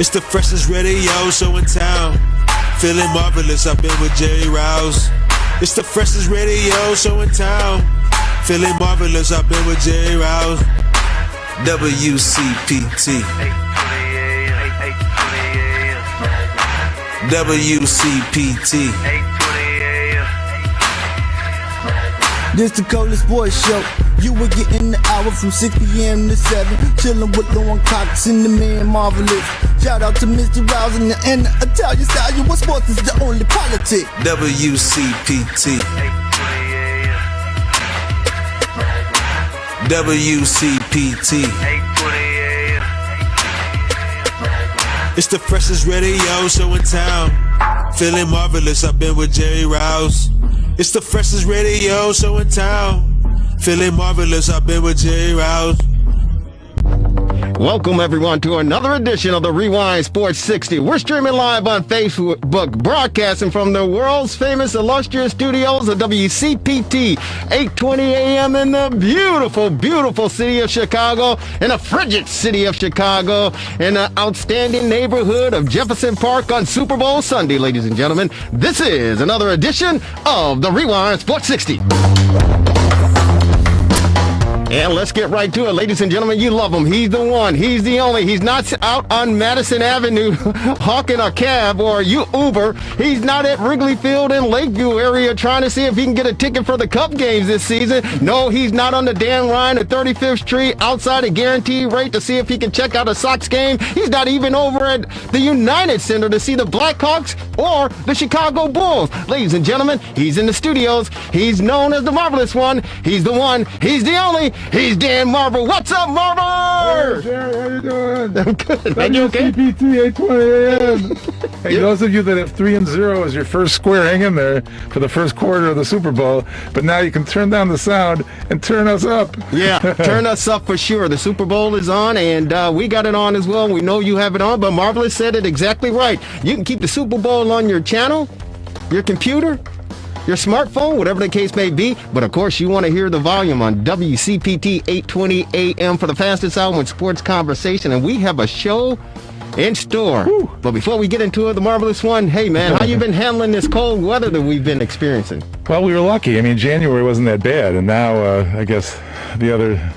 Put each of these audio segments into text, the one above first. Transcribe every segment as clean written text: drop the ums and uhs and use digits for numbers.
It's the freshest radio show in town. Feeling marvelous, I've been with Jerry Rouse. It's the freshest radio show in town. Feeling marvelous, I've been with Jerry Rouse. WCPT. WCPT. This the coldest boys show. You were getting the hour from 6 p.m. to 7. Chillin' with Lauren Cox and the man Marvelous. Shout out to Mr. Rouse and the Italian style. You what sports is the only politic. WCPT. WCPT. It's the freshest radio show in town. Feeling marvelous, I've been with Jerry Rouse. It's the freshest radio show in town. Feeling marvelous, I've been with Jerry Rouse. Welcome, everyone, to another edition of the Rewind Sports 60. We're streaming live on Facebook, broadcasting from the world's famous illustrious studios of WCPT, 820 AM in the beautiful, beautiful city of Chicago, in the frigid city of Chicago, in the outstanding neighborhood of Jefferson Park on Super Bowl Sunday, ladies and gentlemen. This is another edition of the Rewind Sports 60. And let's get right to it, ladies and gentlemen. You love him. He's the one. He's the only. He's not out on Madison Avenue hawking a cab or Uber. He's not at Wrigley Field in Lakeview area trying to see if he can get a ticket for the Cup games this season. No, he's not on the Dan Ryan at 35th Street outside a guaranteed rate to see if he can check out a Sox game. He's not even over at the United Center to see the Blackhawks or the Chicago Bulls. Ladies and gentlemen, he's in the studios. He's known as the Marvelous One. He's the one. He's the only. He's Dan Marver. What's up, Marver? Hey, Jerry, how you doing? I'm good. Are you okay? WCPT 820 AM. Hey, those of you that have 3-0 as your first square, hang in there for the first quarter of the Super Bowl. But now you can turn down the sound and turn us up. Yeah, turn us up for sure. The Super Bowl is on, and we got it on as well. We know you have it on, but Marvelous said it exactly right. You can keep the Super Bowl on your channel, your computer, your smartphone, whatever the case may be. But, of course, you want to hear the volume on WCPT 820 AM for the fastest hour in sports conversation. And we have a show in store. Woo. But before we get into it, the Marvelous One, hey, man, how you been handling this cold weather that we've been experiencing? Well, we were lucky. I mean, January wasn't that bad. And now, I guess, the other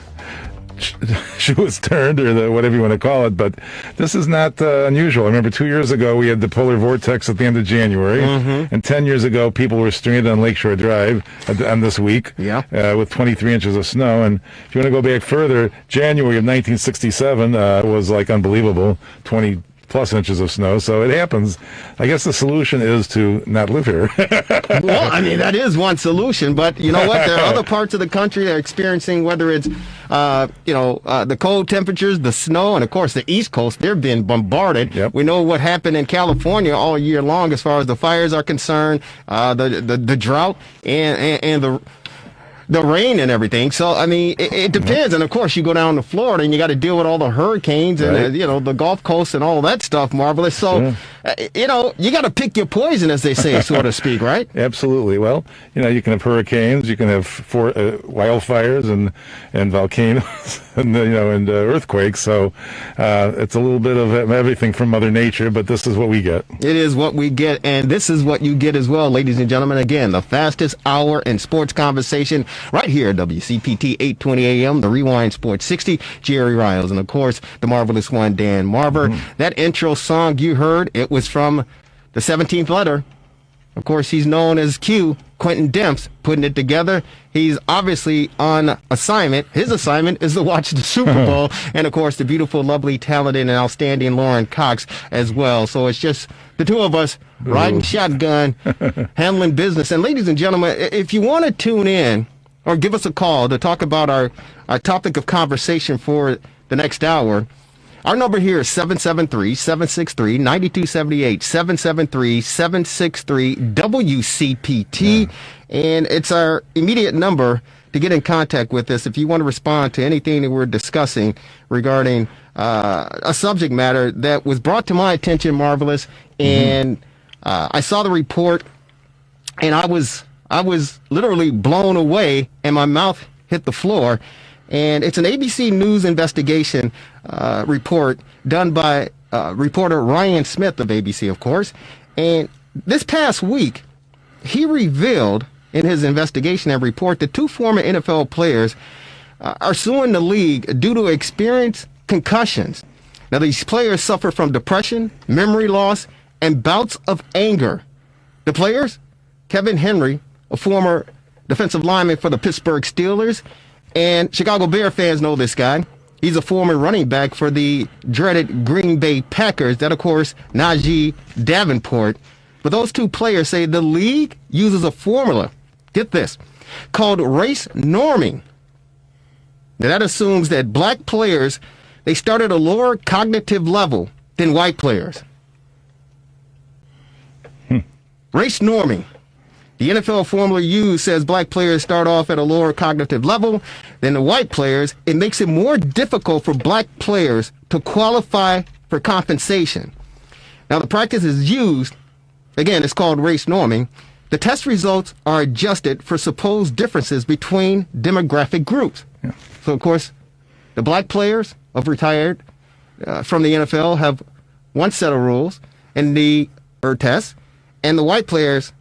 shoe is turned, or whatever you want to call it, but this is not unusual. I remember 2 years ago we had the polar vortex at the end of January, and 10 years ago people were stranded on Lakeshore Drive on this week with 23 inches of snow. And if you want to go back further, January of 1967 was like unbelievable, 20 plus inches of snow. So it happens. I guess the solution is to not live here. Well, I mean, that is one solution, but you know what? There are other parts of the country that are experiencing, whether it's, the cold temperatures, the snow, and of course the East Coast, they're being bombarded. Yep. We know what happened in California all year long as far as the fires are concerned, the drought and the rain and everything. So, I mean, it depends. And, of course, you go down to Florida and you got to deal with all the hurricanes and, the Gulf Coast and all that stuff, Marvelous. So, you got to pick your poison, as they say, so to speak, right? Absolutely. Well, you can have hurricanes, you can have wildfires and volcanoes and earthquakes. So it's a little bit of everything from Mother Nature, but this is what we get. It is what we get, and this is what you get as well, ladies and gentlemen. Again, the fastest hour in sports conversation right here at WCPT 820 AM, the Rewind Sports 60, Jerry Riles, and of course, the Marvelous One, Dan Marver. That intro song you heard, it was from the 17th letter. Of course, he's known as Q, Quentin Demps, putting it together. He's obviously on assignment. His assignment is to watch the Super Bowl, and of course, the beautiful, lovely, talented, and outstanding Lauren Cox as well. So it's just the two of us riding shotgun, handling business. And ladies and gentlemen, if you want to tune in or give us a call to talk about our topic of conversation for the next hour, our number here is 773-763-9278, 773-763-WCPT, and it's our immediate number to get in contact with us if you want to respond to anything that we're discussing regarding a subject matter that was brought to my attention, Marvelous, and I saw the report, and I was literally blown away, and my mouth hit the floor. And it's an ABC News investigation report done by reporter Ryan Smith of ABC, of course. And this past week, he revealed in his investigation and report that 2 former NFL players are suing the league due to experienced concussions. Now, these players suffer from depression, memory loss, and bouts of anger. The players, Kevin Henry, a former defensive lineman for the Pittsburgh Steelers, and Chicago Bear fans know this guy. He's a former running back for the dreaded Green Bay Packers. That, of course, Najee Davenport. But those 2 players say the league uses a formula, get this, called race norming. Now, that assumes that black players, they start at a lower cognitive level than white players. Race norming. The NFL formula used says black players start off at a lower cognitive level than the white players. It makes it more difficult for black players to qualify for compensation. Now, the practice is used, again, it's called race norming. The test results are adjusted for supposed differences between demographic groups. Yeah. So, of course, the black players of retired from the NFL have one set of rules and the tests, and the white players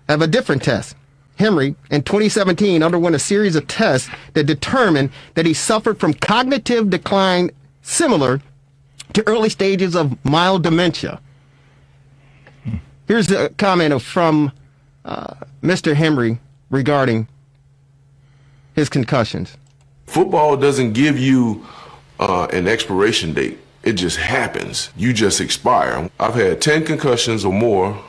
have a different test. Henry, in 2017, underwent a series of tests that determined that he suffered from cognitive decline similar to early stages of mild dementia. Here's a comment from Mr. Henry regarding his concussions. Football doesn't give you an expiration date. It just happens. You just expire. I've had 10 concussions or more,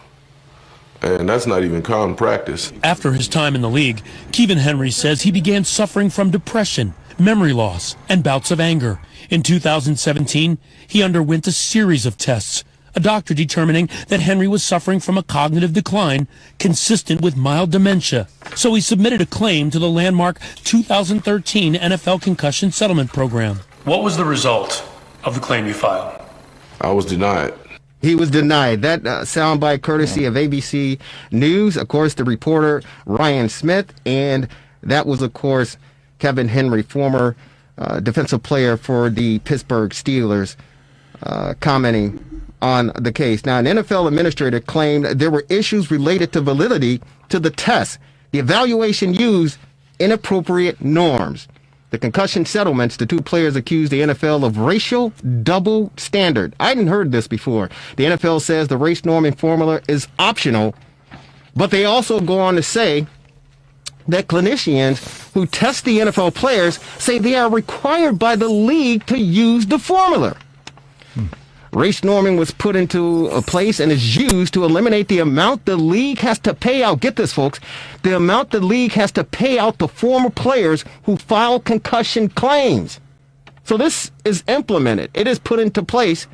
and that's not even common practice. After his time in the league, Kevin Henry says he began suffering from depression, memory loss, and bouts of anger. In 2017, he underwent a series of tests, a doctor determining that Henry was suffering from a cognitive decline consistent with mild dementia. So he submitted a claim to the landmark 2013 NFL Concussion Settlement Program. What was the result of the claim you filed? I was denied. He was denied. That soundbite courtesy of ABC News, of course, the reporter Ryan Smith, and that was, of course, Kevin Henry, former defensive player for the Pittsburgh Steelers, commenting on the case. Now, an NFL administrator claimed there were issues related to validity to the test. The evaluation used inappropriate norms. The concussion settlements, the 2 players accused the NFL of racial double standard. I hadn't heard this before. The NFL says the race norming formula is optional, but they also go on to say that clinicians who test the NFL players say they are required by the league to use the formula. Race norming was put into a place and is used to eliminate the amount the league has to pay out. Get this, folks. The amount the league has to pay out the former players who file concussion claims. So this is implemented. It is put into place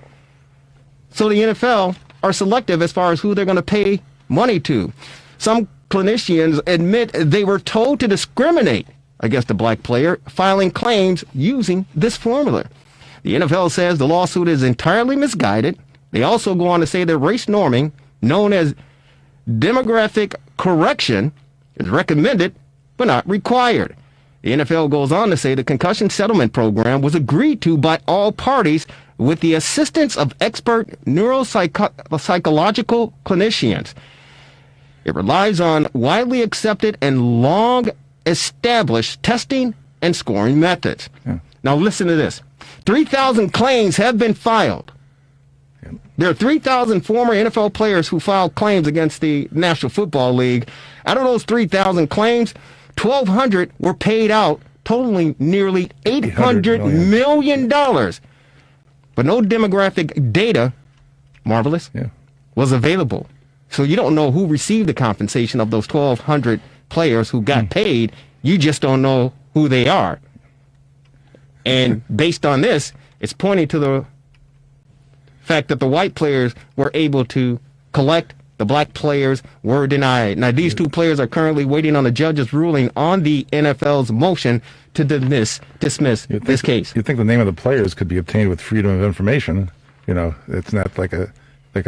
so the NFL are selective as far as who they're going to pay money to. Some clinicians admit they were told to discriminate against the black player filing claims using this formula. The NFL says the lawsuit is entirely misguided. They also go on to say that race norming, known as demographic correction, is recommended but not required. The NFL goes on to say the concussion settlement program was agreed to by all parties with the assistance of expert neuropsychological clinicians. It relies on widely accepted and long established testing and scoring methods. Yeah. Now listen to this. 3,000 claims have been filed. There are 3,000 former NFL players who filed claims against the National Football League. Out of those 3,000 claims, 1,200 were paid out, totaling nearly $800 million. But no demographic data, marvelous, was available. So you don't know who received the compensation of those 1,200 players who got paid. You just don't know who they are. And based on this, it's pointing to the fact that the white players were able to collect, the black players were denied. Now, these 2 players are currently waiting on the judge's ruling on the NFL's motion to dismiss this case. You'd think the name of the players could be obtained with freedom of information. You know, it's not like a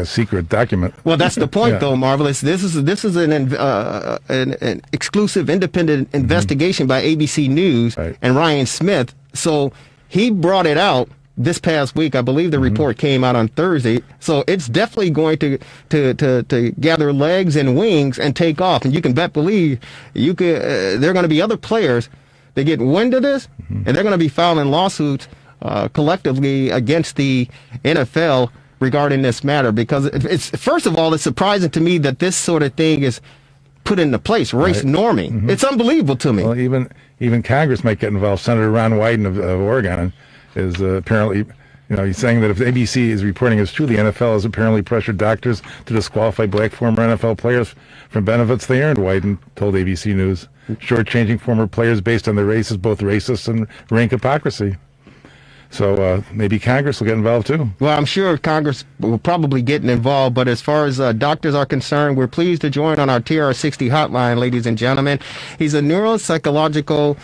secret document. Well, that's the point, though, Marvelous. This is an exclusive, independent investigation by ABC News and Ryan Smith. So he brought it out this past week. I believe the report came out on Thursday. So it's definitely going to gather legs and wings and take off. And you can believe there are going to be other players that get wind of this, and they're going to be filing lawsuits collectively against the NFL regarding this matter, because it's first of all, it's surprising to me that this sort of thing is put into place, race norming. It's unbelievable to me. Well, even Congress might get involved. Senator Ron Wyden of Oregon is apparently, he's saying that if ABC is reporting as true, the NFL has apparently pressured doctors to disqualify black former NFL players from benefits they earned, Wyden told ABC News. Shortchanging former players based on their race is both racist and rank hypocrisy. So maybe Congress will get involved too. Well, I'm sure Congress will probably get involved, but as far as doctors are concerned, we're pleased to join on our TRS60 hotline, ladies and gentlemen. He's a neuropsychological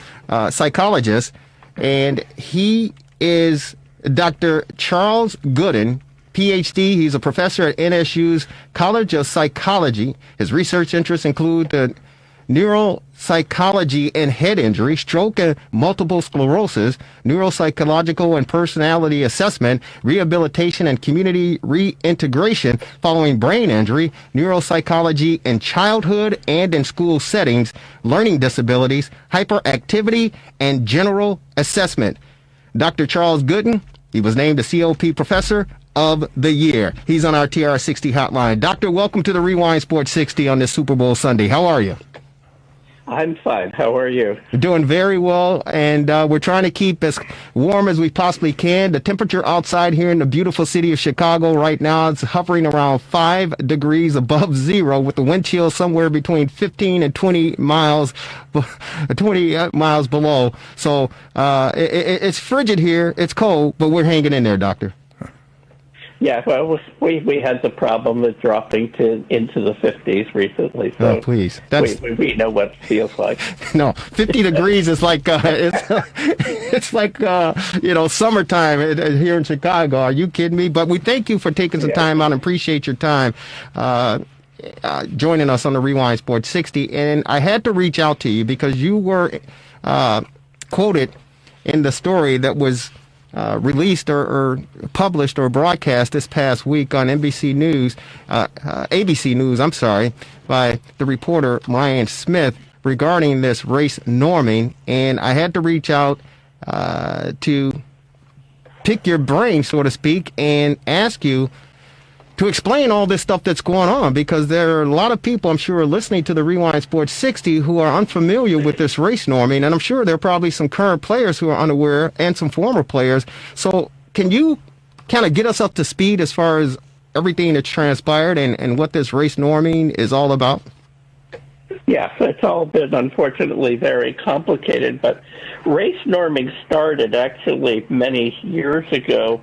psychologist, and he is Dr. Charles Gooden, PhD. He's a professor at NSU's College of Psychology. His research interests include the neuropsychology and head injury, stroke and multiple sclerosis, neuropsychological and personality assessment, rehabilitation and community reintegration following brain injury, neuropsychology in childhood and in school settings, learning disabilities, hyperactivity, and general assessment. Dr. Charles Gooden, he was named the COP Professor of the Year. He's on our TR60 hotline. Doctor, welcome to the Rewind Sports 60 on this Super Bowl Sunday. How are you? I'm fine. How are you? Doing very well, and we're trying to keep as warm as we possibly can. The temperature outside here in the beautiful city of Chicago right now is hovering around 5 degrees above zero, with the wind chill somewhere between 15 and 20 miles below. So it's frigid here. It's cold, but we're hanging in there, Doctor. Yeah, well, we had the problem of dropping into the 50s recently. So please. We know what it feels like. No, 50 degrees is like it's like summertime here in Chicago. Are you kidding me? But we thank you for taking some time out and appreciate your time joining us on the Rewind Sports 60. And I had to reach out to you because you were quoted in the story that was released or published or broadcast this past week on ABC News, by the reporter Ryan Smith regarding this race norming. And I had to reach out to pick your brain, so to speak, and ask you to explain all this stuff that's going on, because there are a lot of people, I'm sure, listening to the Rewind Sports 60 who are unfamiliar with this race norming, and I'm sure there are probably some current players who are unaware and some former players. So can you kind of get us up to speed as far as everything that's transpired and what this race norming is all about? Yes, it's all been, unfortunately, very complicated, but race norming started actually many years ago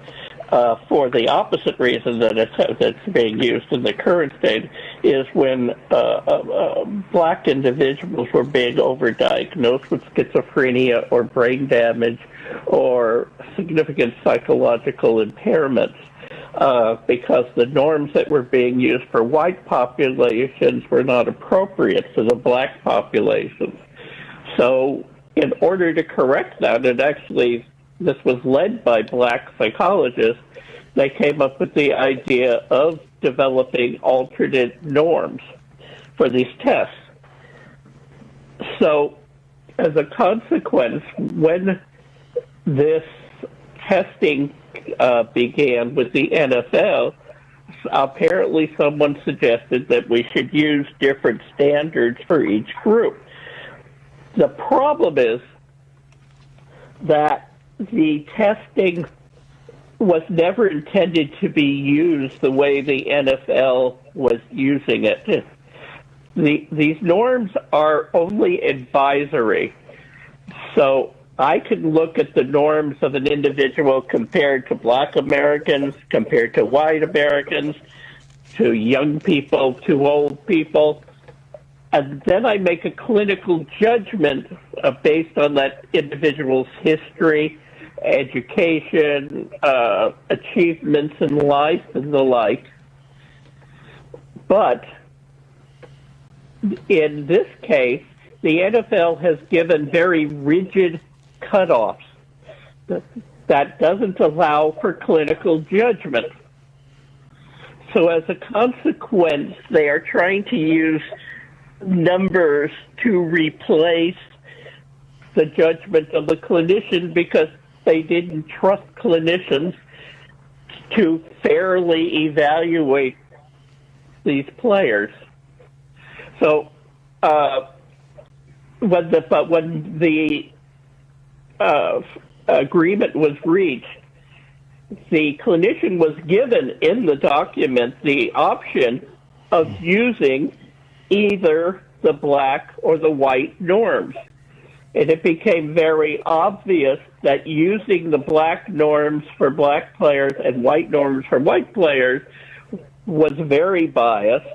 for the opposite reason that it's being used in the current state, is when black individuals were being overdiagnosed with schizophrenia or brain damage or significant psychological impairments, because the norms that were being used for white populations were not appropriate for the black populations. So in order to correct that, this was led by black psychologists. They came up with the idea of developing alternate norms for these tests. So as a consequence, when this testing began with the NFL, apparently someone suggested that we should use different standards for each group. The problem is that the testing was never intended to be used the way the NFL was using it. These norms are only advisory. So I can look at the norms of an individual compared to black Americans, compared to white Americans, to young people, to old people, and then I make a clinical judgment based on that individual's history, education, achievements in life, and the like. But in this case, the NFL has given very rigid cutoffs. that doesn't allow for clinical judgment. So as a consequence, they are trying to use numbers to replace the judgment of the clinician because they didn't trust clinicians to fairly evaluate these players. So when the agreement was reached, the clinician was given in the document the option of using either the black or the white norms. And it became very obvious that using the black norms for black players and white norms for white players was very biased.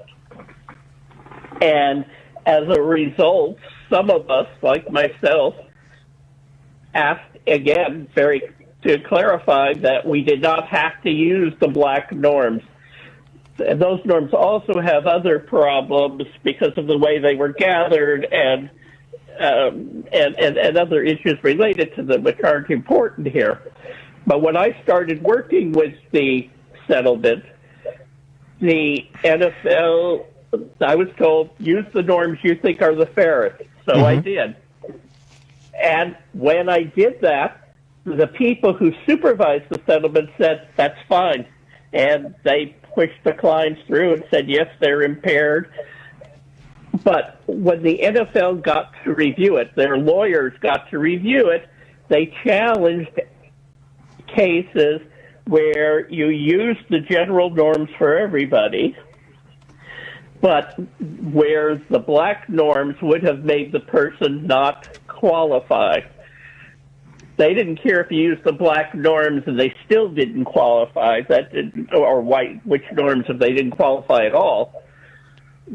And as a result, some of us, like myself, asked again to clarify that we did not have to use the black norms. And those norms also have other problems because of the way they were gathered and other issues related to them, which aren't important here. But when I started working with the settlement, the NFL, I was told, use the norms you think are the fairest. So I did. And when I did that, the people who supervised the settlement said, that's fine. And they pushed the clients through and said, yes, they're impaired. But when the NFL got to review it, their lawyers got to review it, they challenged cases where you use the general norms for everybody, but where the black norms would have made the person not qualify. They didn't care if you used the black norms and they still didn't qualify, or white, which norms if they didn't qualify at all.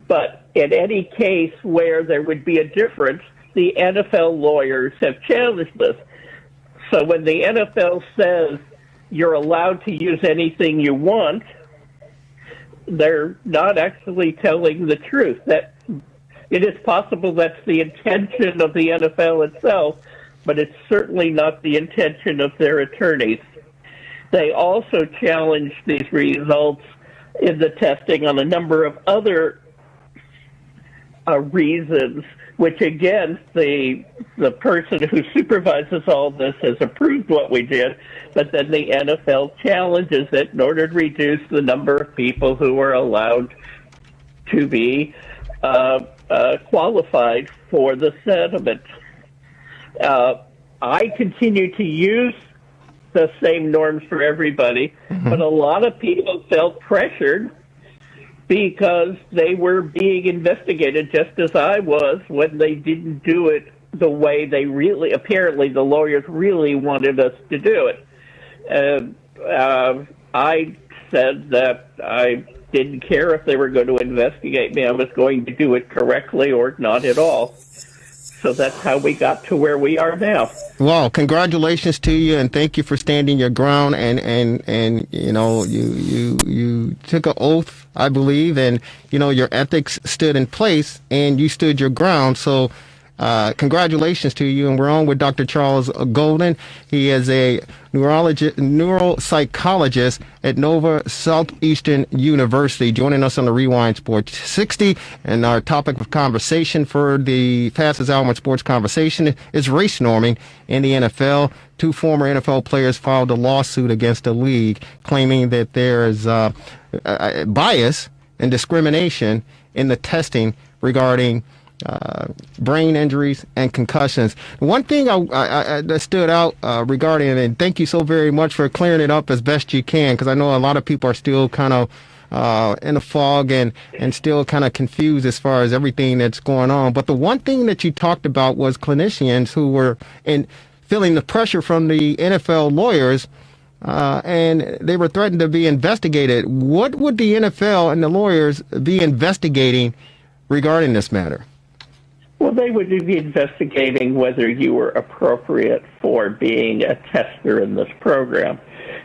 But in any case where there would be a difference, the NFL lawyers have challenged this. So when the NFL says you're allowed to use anything you want, they're not actually telling the truth. That it is possible that's the intention of the NFL itself, but it's certainly not the intention of their attorneys. They also challenged these results in the testing on a number of other reasons, which again, the person who supervises all this has approved what we did, but then the NFL challenges it in order to reduce the number of people who are allowed to be qualified for the settlement. I continue to use the same norms for everybody, but a lot of people felt pressured because they were being investigated just as I was when they didn't do it the way they really, apparently the lawyers really wanted us to do it. I said that I didn't care if they were going to investigate me. I was going to do it correctly or not at all. So that's how we got to where we are now. Well, congratulations to you, and thank you for standing your ground. And you know, you took an oath, I believe, and you know your ethics stood in place, and you stood your ground. So, congratulations to you. And we're on with Dr. Charles Golden. He is a neuropsychologist at Nova Southeastern University, joining us on the Rewind Sports 60. And our topic of conversation for the fastest hour in sports conversation is race norming in the NFL. Two former NFL players filed a lawsuit against the league, claiming that there is bias and discrimination in the testing regarding brain injuries and concussions. One thing that stood out regarding it, and thank you so very much for clearing it up as best you can, because I know a lot of people are still kind of in a fog and still kind of confused as far as everything that's going on. But the one thing that you talked about was clinicians who were feeling the pressure from the NFL lawyers, and they were threatened to be investigated. What would the NFL and the lawyers be investigating regarding this matter? Well, they would be investigating whether you were appropriate for being a tester in this program.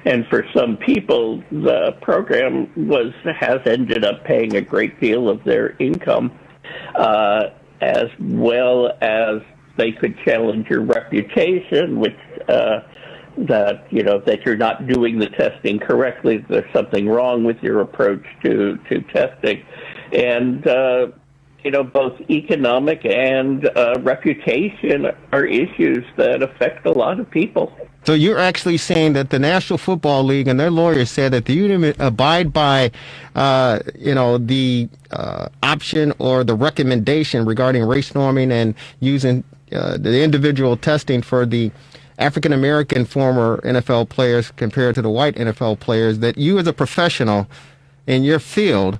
And for some people, the program has ended up paying a great deal of their income, as well as they could challenge your reputation, which that that you're not doing the testing correctly. There's something wrong with your approach to testing, and both economic and reputation are issues that affect a lot of people. So you're actually saying that the National Football League and their lawyers said that you abide by, the option or the recommendation regarding race norming and using the individual testing for the African American former NFL players compared to the white NFL players, that you as a professional in your field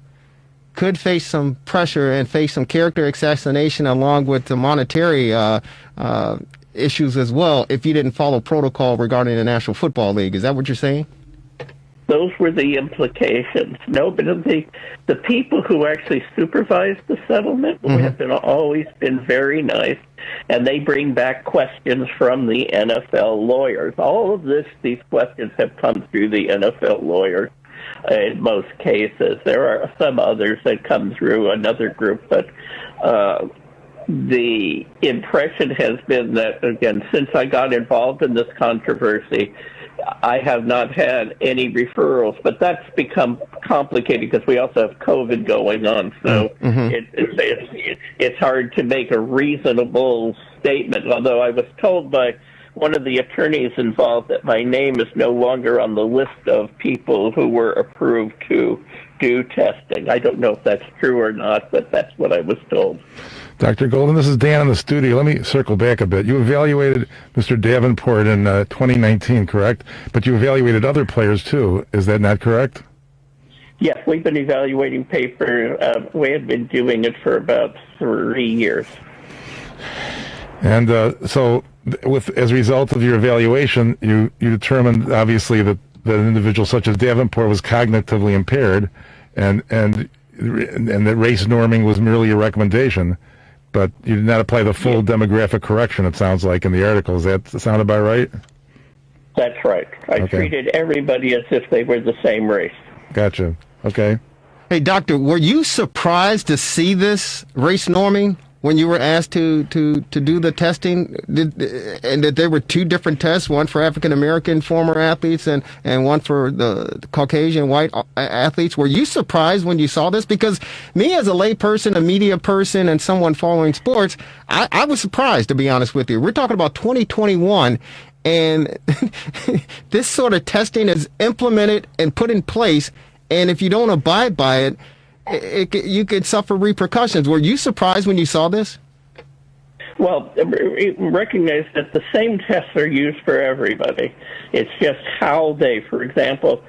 could face some pressure and face some character assassination along with the monetary issues as well if you didn't follow protocol regarding the National Football League. Is that what you're saying? Those were the implications. No, but the people who actually supervised the settlement have always been very nice, and they bring back questions from the NFL lawyers. All of these questions have come through the NFL lawyers in most cases. There are some others that come through another group, but the impression has been that, again, since I got involved in this controversy, I have not had any referrals, but that's become complicated because we also have COVID going on, so it's hard to make a reasonable statement, although I was told by one of the attorneys involved that my name is no longer on the list of people who were approved to do testing. I don't know if that's true or not, but that's what I was told. Dr. Golden, this is Dan in the studio. Let me circle back a bit. You evaluated Mr. Davenport in 2019, correct? But you evaluated other players, too. Is that not correct? Yes, we've been evaluating paper. We have been doing it for about 3 years. And so, as a result of your evaluation, you determined, obviously, that an individual such as Davenport was cognitively impaired, and that race norming was merely a recommendation. But you did not apply the full demographic correction, it sounds like, in the article. Does that sound about right? That's right. I treated everybody as if they were the same race. Gotcha. Okay. Hey, Doctor, were you surprised to see this race norming when you were asked to do the testing, and that there were two different tests, one for African-American former athletes and one for the Caucasian white athletes? Were you surprised when you saw this? Because me as a layperson, a media person, and someone following sports, I was surprised, to be honest with you. We're talking about 2021, and this sort of testing is implemented and put in place, and if you don't abide by it, you could suffer repercussions. Were you surprised when you saw this? Well, recognize that the same tests are used for everybody. It's just how they, for example,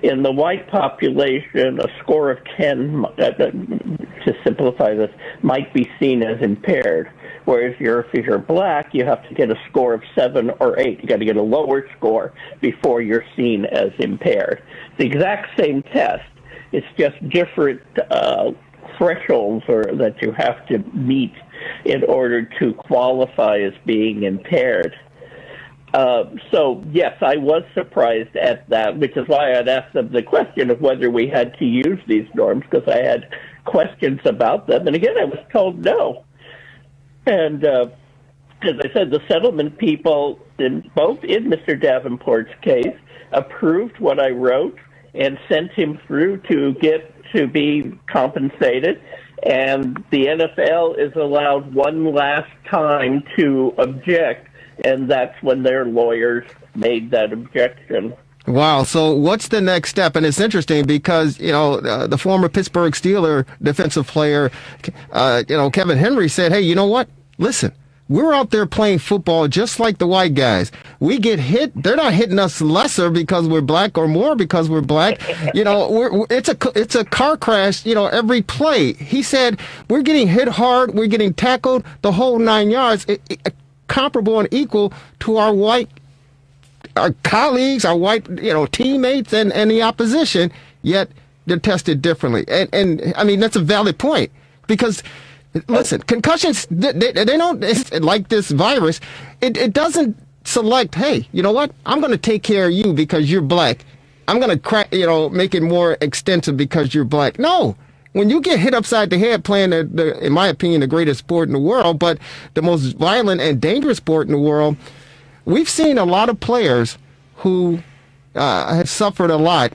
in the white population, a score of 10, to simplify this, might be seen as impaired. Whereas if you're black, you have to get a score of 7 or 8. You got to get a lower score before you're seen as impaired. The exact same test. It's just different thresholds that you have to meet in order to qualify as being impaired. So, yes, I was surprised at that, which is why I'd asked them the question of whether we had to use these norms, because I had questions about them. And again, I was told no. And as I said, the settlement people, both in Mr. Davenport's case, approved what I wrote and sent him through to be compensated. And the NFL is allowed one last time to object, and that's when their lawyers made that objection. Wow. So what's the next step? And it's interesting because, the former Pittsburgh Steeler defensive player, Kevin Henry said, hey, you know what? Listen. We're out there playing football just like the white guys. We get hit. They're not hitting us lesser because we're black or more because we're black. It's a car crash, every play. He said, we're getting hit hard. We're getting tackled the whole 9 yards, comparable and equal to our colleagues, our white, teammates and the opposition, yet they're tested differently. And I mean, that's a valid point because listen, concussions, they don't, like this virus, it doesn't select, hey, you know what? I'm going to take care of you because you're black. I'm going to make it more extensive because you're black. No. When you get hit upside the head playing, in my opinion, the greatest sport in the world, but the most violent and dangerous sport in the world, we've seen a lot of players who have suffered a lot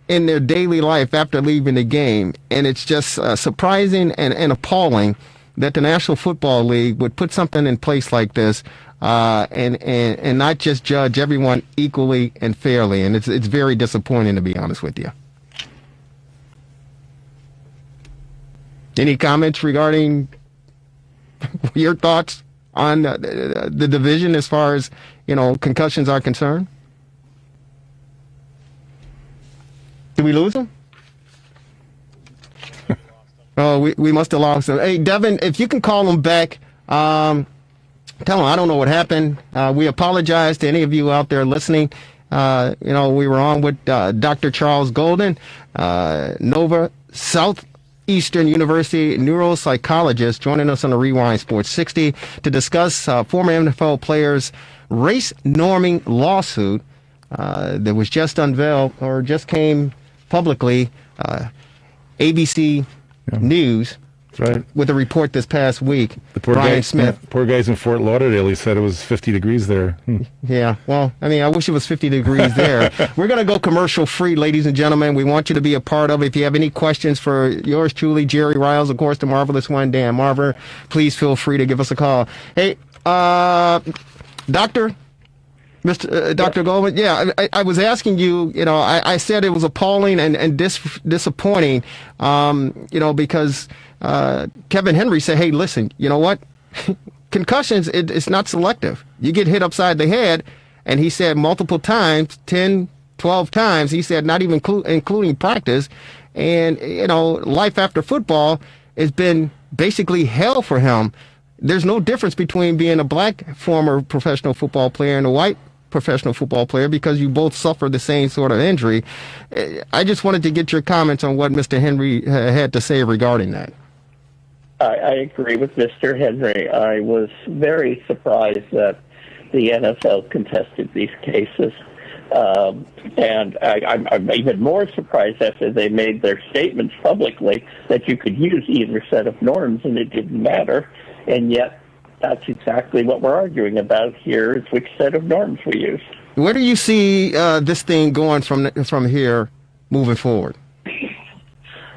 in their daily life after leaving the game. And it's just surprising and appalling that the National Football League would put something in place like this and not just judge everyone equally and fairly. And it's very disappointing, to be honest with you. Any comments regarding your thoughts on the division as far as, concussions are concerned? Did we lose him? Oh, we must have lost him. Hey, Devin, if you can call him back, tell him I don't know what happened. We apologize to any of you out there listening. We were on with Dr. Charles Golden, Nova Southeastern University neuropsychologist, joining us on the Rewind Sports 60 to discuss former NFL players' race norming lawsuit that was just unveiled or just came publicly. ABC News, right, with a report this past week. The poor Brian guy, Smith. poor guys in Fort Lauderdale. He said it was 50 degrees there. Yeah, well, I wish it was 50 degrees there. We're going to go commercial free, ladies and gentlemen. We want you to be a part of it. If you have any questions for yours truly, Jerry Riles, of course, the marvelous one, Dan Marver, please feel free to give us a call. Hey, Dr. Goldman, I was asking you, I said it was appalling and disappointing, because Kevin Henry said, hey, listen, you know what? Concussions, it's not selective. You get hit upside the head, and he said multiple times, 10, 12 times, he said not even including practice, and, life after football has been basically hell for him. There's no difference between being a black former professional football player and a white professional football player because you both suffer the same sort of injury. I just wanted to get your comments on what Mr. Henry had to say regarding that. I agree with Mr. Henry. I was very surprised that the NFL contested these cases. And I'm even more surprised after they made their statements publicly that you could use either set of norms and it didn't matter. And yet, that's exactly what we're arguing about here, is which set of norms we use. Where do you see this thing going from here moving forward?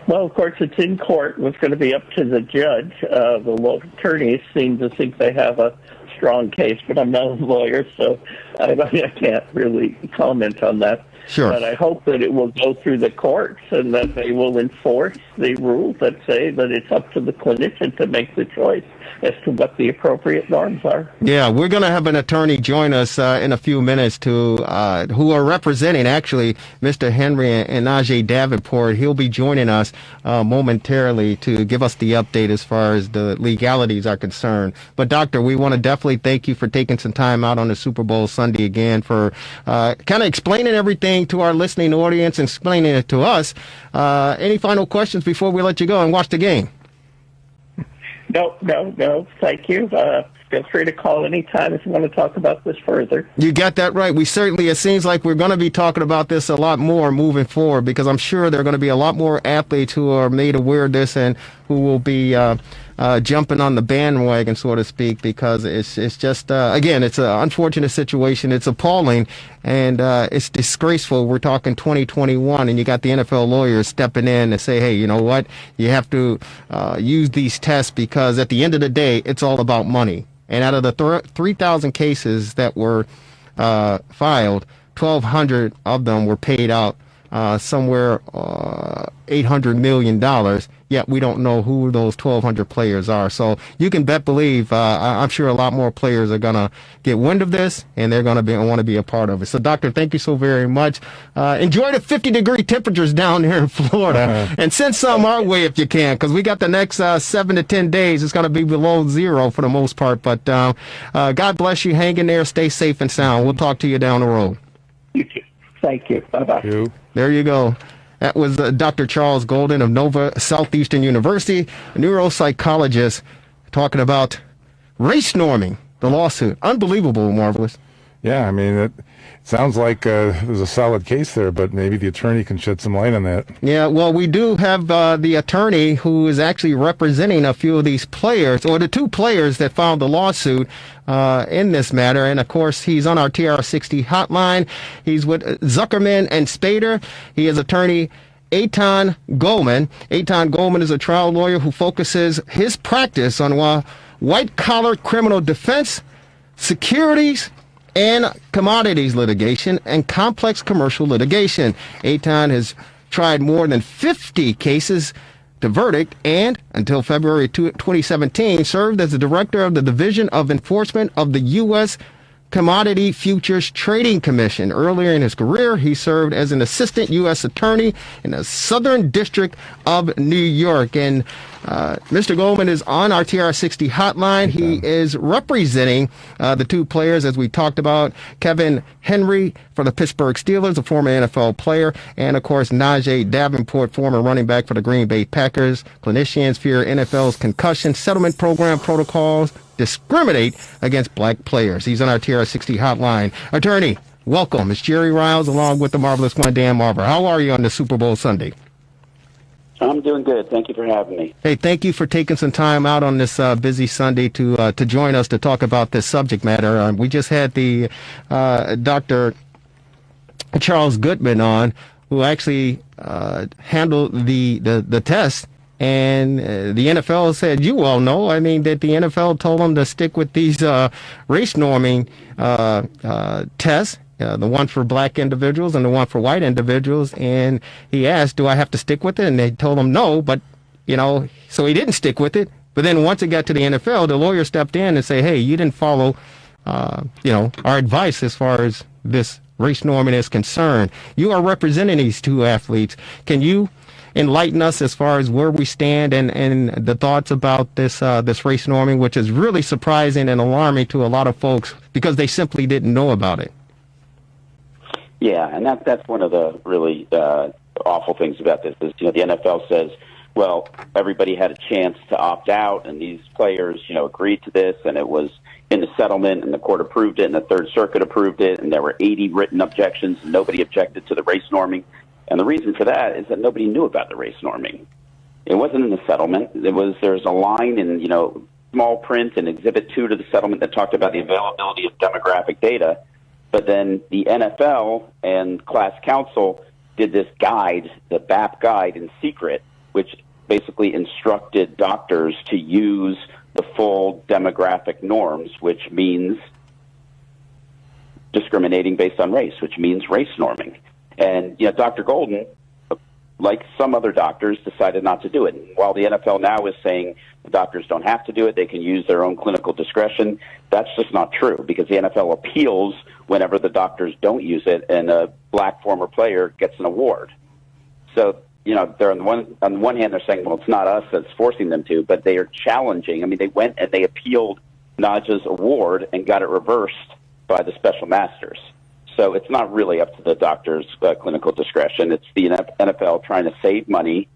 Well, of course, it's in court. It's going to be up to the judge. The law attorneys seem to think they have a strong case, but I'm not a lawyer, so I can't really comment on that. Sure. But I hope that it will go through the courts and that they will enforce the rules that say that it's up to the clinician to make the choice as to what the appropriate norms are. Yeah, we're going to have an attorney join us in a few minutes who are representing, actually, Mr. Henry and Najee Davenport. He'll be joining us momentarily to give us the update as far as the legalities are concerned. But, Doctor, we want to definitely thank you for taking some time out on the Super Bowl Sunday again for kind of explaining everything to our listening audience and explaining it to us. Any final questions before we let you go and watch the game? No. Thank you. Feel free to call anytime if you want to talk about this further. You got that right. It seems like we're going to be talking about this a lot more moving forward because I'm sure there are going to be a lot more athletes who are made aware of this and who will be jumping on the bandwagon, so to speak, because it's just, again, it's an unfortunate situation. It's appalling and it's disgraceful. We're talking 2021 and you got the NFL lawyers stepping in and say, hey, you know what? You have to use these tests because at the end of the day, it's all about money. And out of the 3,000 cases that were filed, 1,200 of them were paid out somewhere $800 million, yet we don't know who those 1,200 players are. So you can believe I'm sure a lot more players are going to get wind of this, and they're going to want to be a part of it. So, Doctor, thank you so very much. Enjoy the 50-degree temperatures down here in Florida, and send some our way if you can, because we got the next 7 to 10 days. It's going to be below zero for the most part. But God bless you. Hang in there. Stay safe and sound. We'll talk to you down the road. You too. Thank you. Bye-bye. There you go. That was Dr. Charles Golden of Nova Southeastern University, a neuropsychologist, talking about race norming, the lawsuit. Unbelievable, Marvelous. Yeah, I mean, sounds like there's a solid case there, but maybe the attorney can shed some light on that. Yeah, well, we do have the attorney who is actually representing a few of these players, or the two players that filed the lawsuit in this matter. And, of course, he's on our TRS60 hotline. He's with Zuckerman and Spader. He is attorney Eitan Goldman. Eitan Goldman is a trial lawyer who focuses his practice on white-collar criminal defense, securities, and commodities litigation and complex commercial litigation. Eitan has tried more than 50 cases to verdict and, until February 2017, served as the director of the Division of Enforcement of the U.S. Commodity Futures Trading Commission. Earlier in his career, he served as an assistant U.S. attorney in the Southern District of New York. And Mr. Goldman is on our TR60 hotline. He is representing the two players, as we talked about, Kevin Henry for the Pittsburgh Steelers, a former NFL player, and, of course, Najee Davenport, former running back for the Green Bay Packers. Clinicians fear NFL's concussion settlement program protocols discriminate against black players. He's on our TR60 hotline. Attorney, welcome. It's Jerry Riles along with the marvelous one, Dan Marver. How are you on this Super Bowl Sunday? I'm doing good. Thank you for having me. Hey, thank you for taking some time out on this busy Sunday to join us to talk about this subject matter. We just had the Dr. Charles Goodman on, who actually handled the test. And the NFL said, you all know, I mean, that the NFL told them to stick with these race norming tests, the one for black individuals and the one for white individuals. And he asked, do I have to stick with it? And they told him no, but, so he didn't stick with it. But then once it got to the NFL, the lawyer stepped in and said, hey, you didn't follow, our advice as far as this race norming is concerned. You are representing these two athletes. Can you enlighten us as far as where we stand and the thoughts about this race norming, which is really surprising and alarming to a lot of folks because they simply didn't know about it? Yeah, and that's one of the really awful things about this is, the NFL says, well, everybody had a chance to opt out, and these players, agreed to this, and it was in the settlement, and the court approved it, and the Third Circuit approved it, and there were 80 written objections, and nobody objected to the race norming. And the reason for that is that nobody knew about the race norming. It wasn't in the settlement. There's a line in, small print in Exhibit 2 to the settlement that talked about the availability of demographic data. But then the NFL and class counsel did this guide, the BAP guide, in secret, which basically instructed doctors to use the full demographic norms, which means discriminating based on race, which means race norming. And, Dr. Golden, like some other doctors, decided not to do it. And while the NFL now is saying the doctors don't have to do it, they can use their own clinical discretion, that's just not true because the NFL appeals whenever the doctors don't use it and a black former player gets an award. So, they're on the one hand, they're saying, well, it's not us that's forcing them to, but they are challenging. I mean, they went and they appealed Najee's award and got it reversed by the special masters. So it's not really up to the doctor's clinical discretion. It's the NFL trying to save money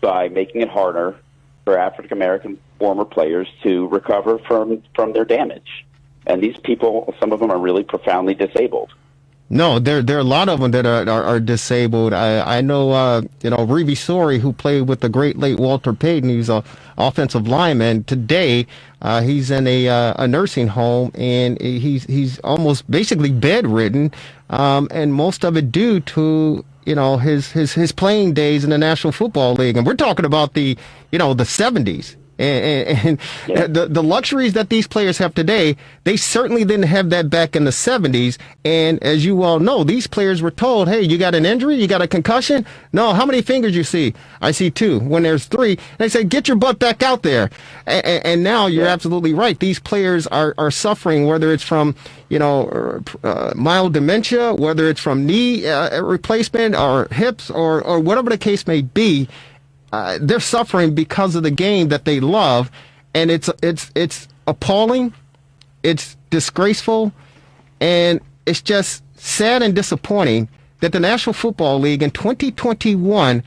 by making it harder for African-American former players to recover from their damage. And these people, some of them are really profoundly disabled. No, there are a lot of them that are disabled. I know, Reeve Sorey, who played with the great late Walter Payton. He's an offensive lineman. Today, he's in a nursing home, and he's almost basically bedridden, and most of it due to his playing days in the National Football League. And we're talking about the 70s. And yeah. the luxuries that these players have today, they certainly didn't have that back in the 70s. And as you all know, these players were told, hey, you got an injury? You got a concussion? No, how many fingers you see? I see 2. When there's 3, they say, get your butt back out there. And now you're absolutely right. These players are suffering, whether it's from, mild dementia, whether it's from knee replacement or hips or whatever the case may be. They're suffering because of the game that they love, and it's appalling, it's disgraceful, and it's just sad and disappointing that the National Football League in 2021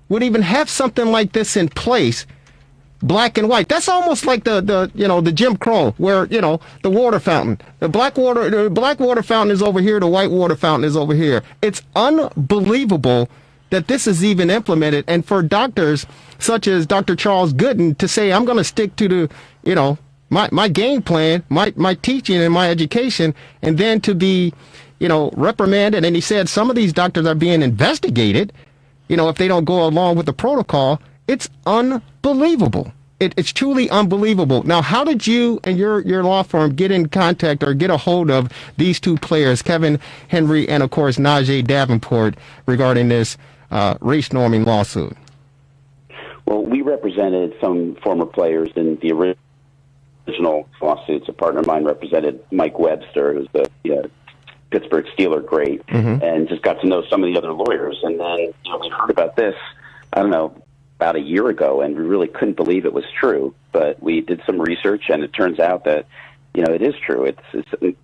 would even have something like this in place black and white. That's almost like the Jim Crow, where, the water fountain. The black water fountain is over here, the white water fountain is over here. It's unbelievable that this is even implemented, and for doctors such as Dr. Charles Gooden to say, I'm going to stick to the, my game plan, my teaching and my education, and then to be, reprimanded. And he said some of these doctors are being investigated, if they don't go along with the protocol. It's unbelievable. It's truly unbelievable. Now, how did you and your law firm get in contact or get a hold of these two players, Kevin Henry and, of course, Najee Davenport, regarding this race norming lawsuit? Well, we represented some former players in the original lawsuits. A partner of mine represented Mike Webster, who's the Pittsburgh Steeler great, and just got to know some of the other lawyers. And then we heard about this, I don't know, about a year ago, and we really couldn't believe it was true. But we did some research, and it turns out that it is true. It's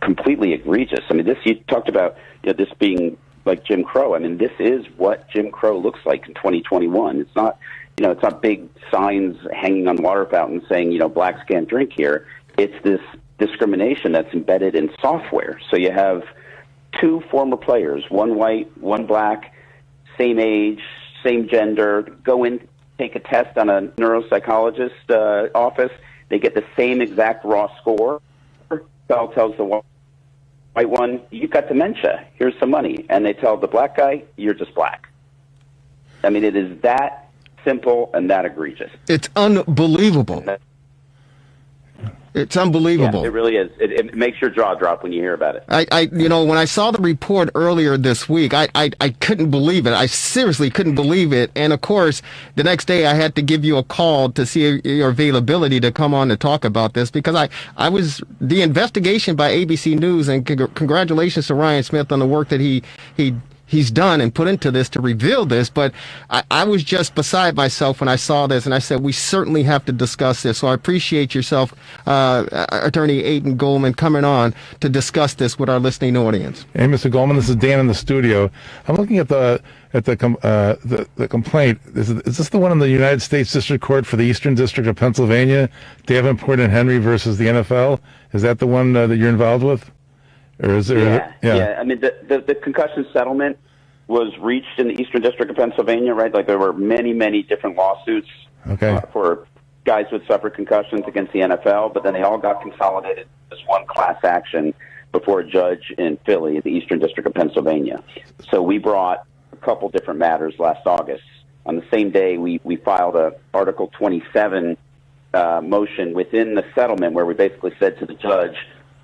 completely egregious. I mean, you talked about this being like Jim Crow. I mean, this is what Jim Crow looks like in 2021. It's not it's not big signs hanging on water fountains saying blacks can't drink here. It's this discrimination that's embedded in software. So you have two former players, one white, one black, same age, same gender, go in, take a test on a neuropsychologist office. They get the same exact raw score. Bell tells the white one, you've got dementia, here's some money. And they tell the black guy, you're just black. I mean, it is that simple and that egregious. It's unbelievable. It's unbelievable. Yeah, it really is. It makes your jaw drop when you hear about it. When I saw the report earlier this week, I couldn't believe it. I seriously couldn't believe it. And of course, the next day I had to give you a call to see your availability to come on to talk about this, because I was the investigation by ABC News, and congratulations to Ryan Smith on the work that he's done and put into this to reveal this. But I was just beside myself when I saw this, and I said, we certainly have to discuss this. So I appreciate yourself, Attorney Aidan Goldman, coming on to discuss this with our listening audience. Hey, Mr. Goldman, this is Dan in the studio. I'm looking at the complaint. Is this the one in the United States District Court for the Eastern District of Pennsylvania, Davenport and Henry versus the NFL? Is that the one that you're involved with? Or is there, yeah. I mean, the concussion settlement was reached in the Eastern District of Pennsylvania, right? Like, there were many, many different lawsuits for guys who had suffered concussions against the NFL, but then they all got consolidated as one class action before a judge in Philly, the Eastern District of Pennsylvania. So we brought a couple different matters last August. On the same day, we filed a Article 27 motion within the settlement, where we basically said to the judge,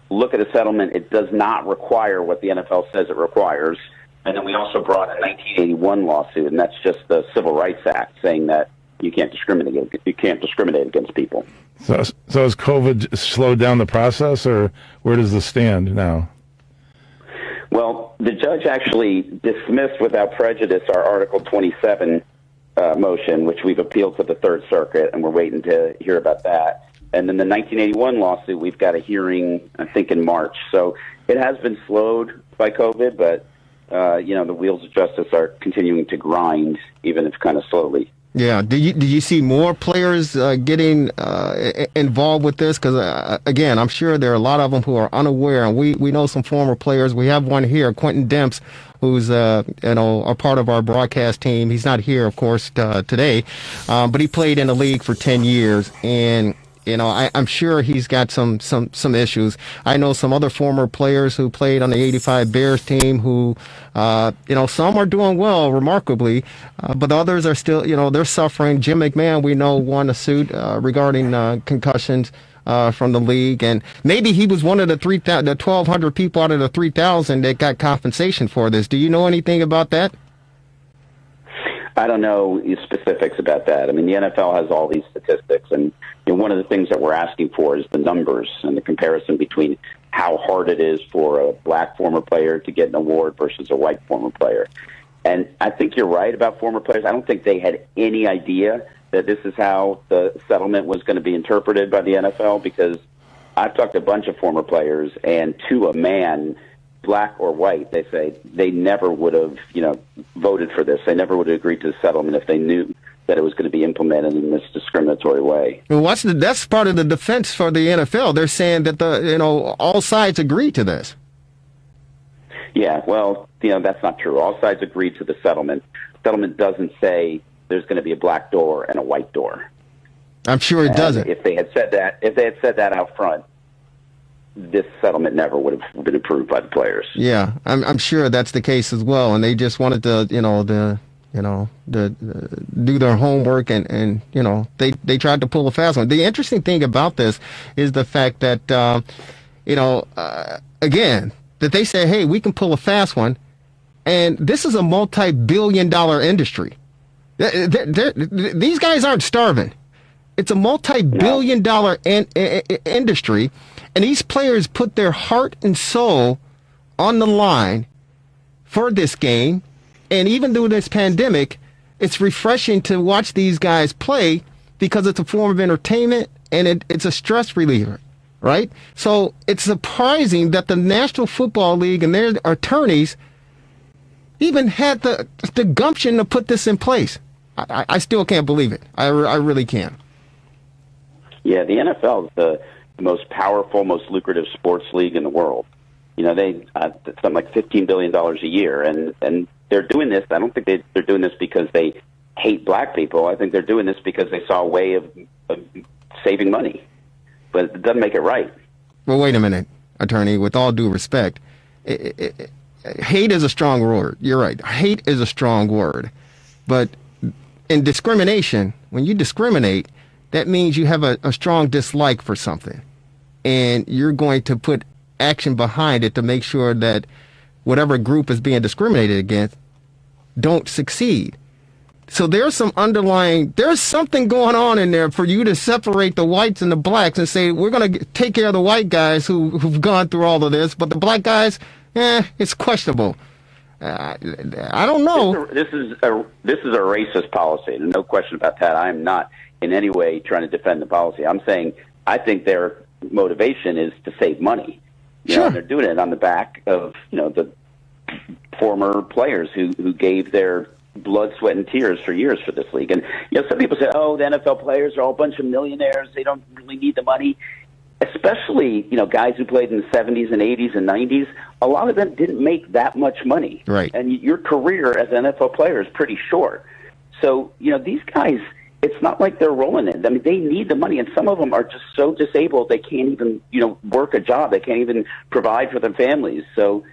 look at a settlement. It does not require what the NFL says it requires. And then we also brought a 1981 lawsuit, and that's just the Civil Rights Act, saying that you can't discriminate against people. So has COVID slowed down the process, or where does this stand now? Well, the judge actually dismissed without prejudice our Article 27 motion, which we've appealed to the Third Circuit, and we're waiting to hear about that. And then the 1981 lawsuit, we've got a hearing, I think, in March. So it has been slowed by COVID, but, the wheels of justice are continuing to grind, even if kind of slowly. Yeah. Do you see more players getting involved with this? Because, again, I'm sure there are a lot of them who are unaware, and we know some former players. We have one here, Quentin Demps, who's a part of our broadcast team. He's not here, of course, today, but he played in the league for 10 years, and I'm sure he's got some issues. I know some other former players who played on the '85 Bears team who, some are doing well, remarkably, but others are still, they're suffering. Jim McMahon, we know, won a suit regarding concussions from the league, and maybe he was one of the 1,200 people out of the 3,000 that got compensation for this. Do you know anything about that? I don't know specifics about that. I mean, the NFL has all these statistics, and one of the things that we're asking for is the numbers and the comparison between how hard it is for a black former player to get an award versus a white former player. And I think you're right about former players. I don't think they had any idea that this is how the settlement was going to be interpreted by the NFL, because I've talked to a bunch of former players, and to a man, black or white, they say they never would have, voted for this. They never would have agreed to the settlement if they knew that it was going to be implemented in this discriminatory way. Well, that's part of the defense for the NFL. They're saying that all sides agreed to this. Yeah, well, that's not true. All sides agreed to the settlement. Settlement doesn't say there's going to be a black door and a white door. I'm sure it doesn't. If they had said that out front, this settlement never would have been approved by the players. Yeah, I'm sure that's the case as well, and they just wanted to, do their homework, and they tried to pull a fast one. The interesting thing about this is the fact that, again, that they say, hey, we can pull a fast one, and this is a multi-billion-dollar industry. These guys aren't starving. It's a multi-billion-dollar industry, and these players put their heart and soul on the line for this game. And even through this pandemic, it's refreshing to watch these guys play because it's a form of entertainment and it's a stress reliever, right? So it's surprising that the National Football League and their attorneys even had the gumption to put this in place. I still can't believe it. I really can't. Yeah, the NFL is the most powerful, most lucrative sports league in the world. They something like $15 billion a year, and they're doing this. I don't think they're doing this because they hate black people. I think they're doing this because they saw a way of saving money, but it doesn't make it right. Well, wait a minute, attorney. With all due respect, hate is a strong word. You're right. Hate is a strong word, but in discrimination, when you discriminate, that means you have a strong dislike for something, and you're going to put action behind it to make sure that whatever group is being discriminated against don't succeed. So there's something going on in there for you to separate the whites and the blacks and say, we're going to take care of the white guys who've gone through all of this, but the black guys, it's questionable. I don't know. This is a racist policy. No question about that. I'm not in any way trying to defend the policy. I'm saying I think their motivation is to save money. Sure. And they're doing it on the back of the former players who gave their blood, sweat, and tears for years for this league. And some people say, oh, the NFL players are all a bunch of millionaires. They don't really need the money. Especially guys who played in the 70s and 80s and 90s. A lot of them didn't make that much money. Right. And your career as an NFL player is pretty short. So these guys, it's not like they're rolling it. I mean, they need the money, and some of them are just so disabled they can't even, work a job. They can't even provide for their families. So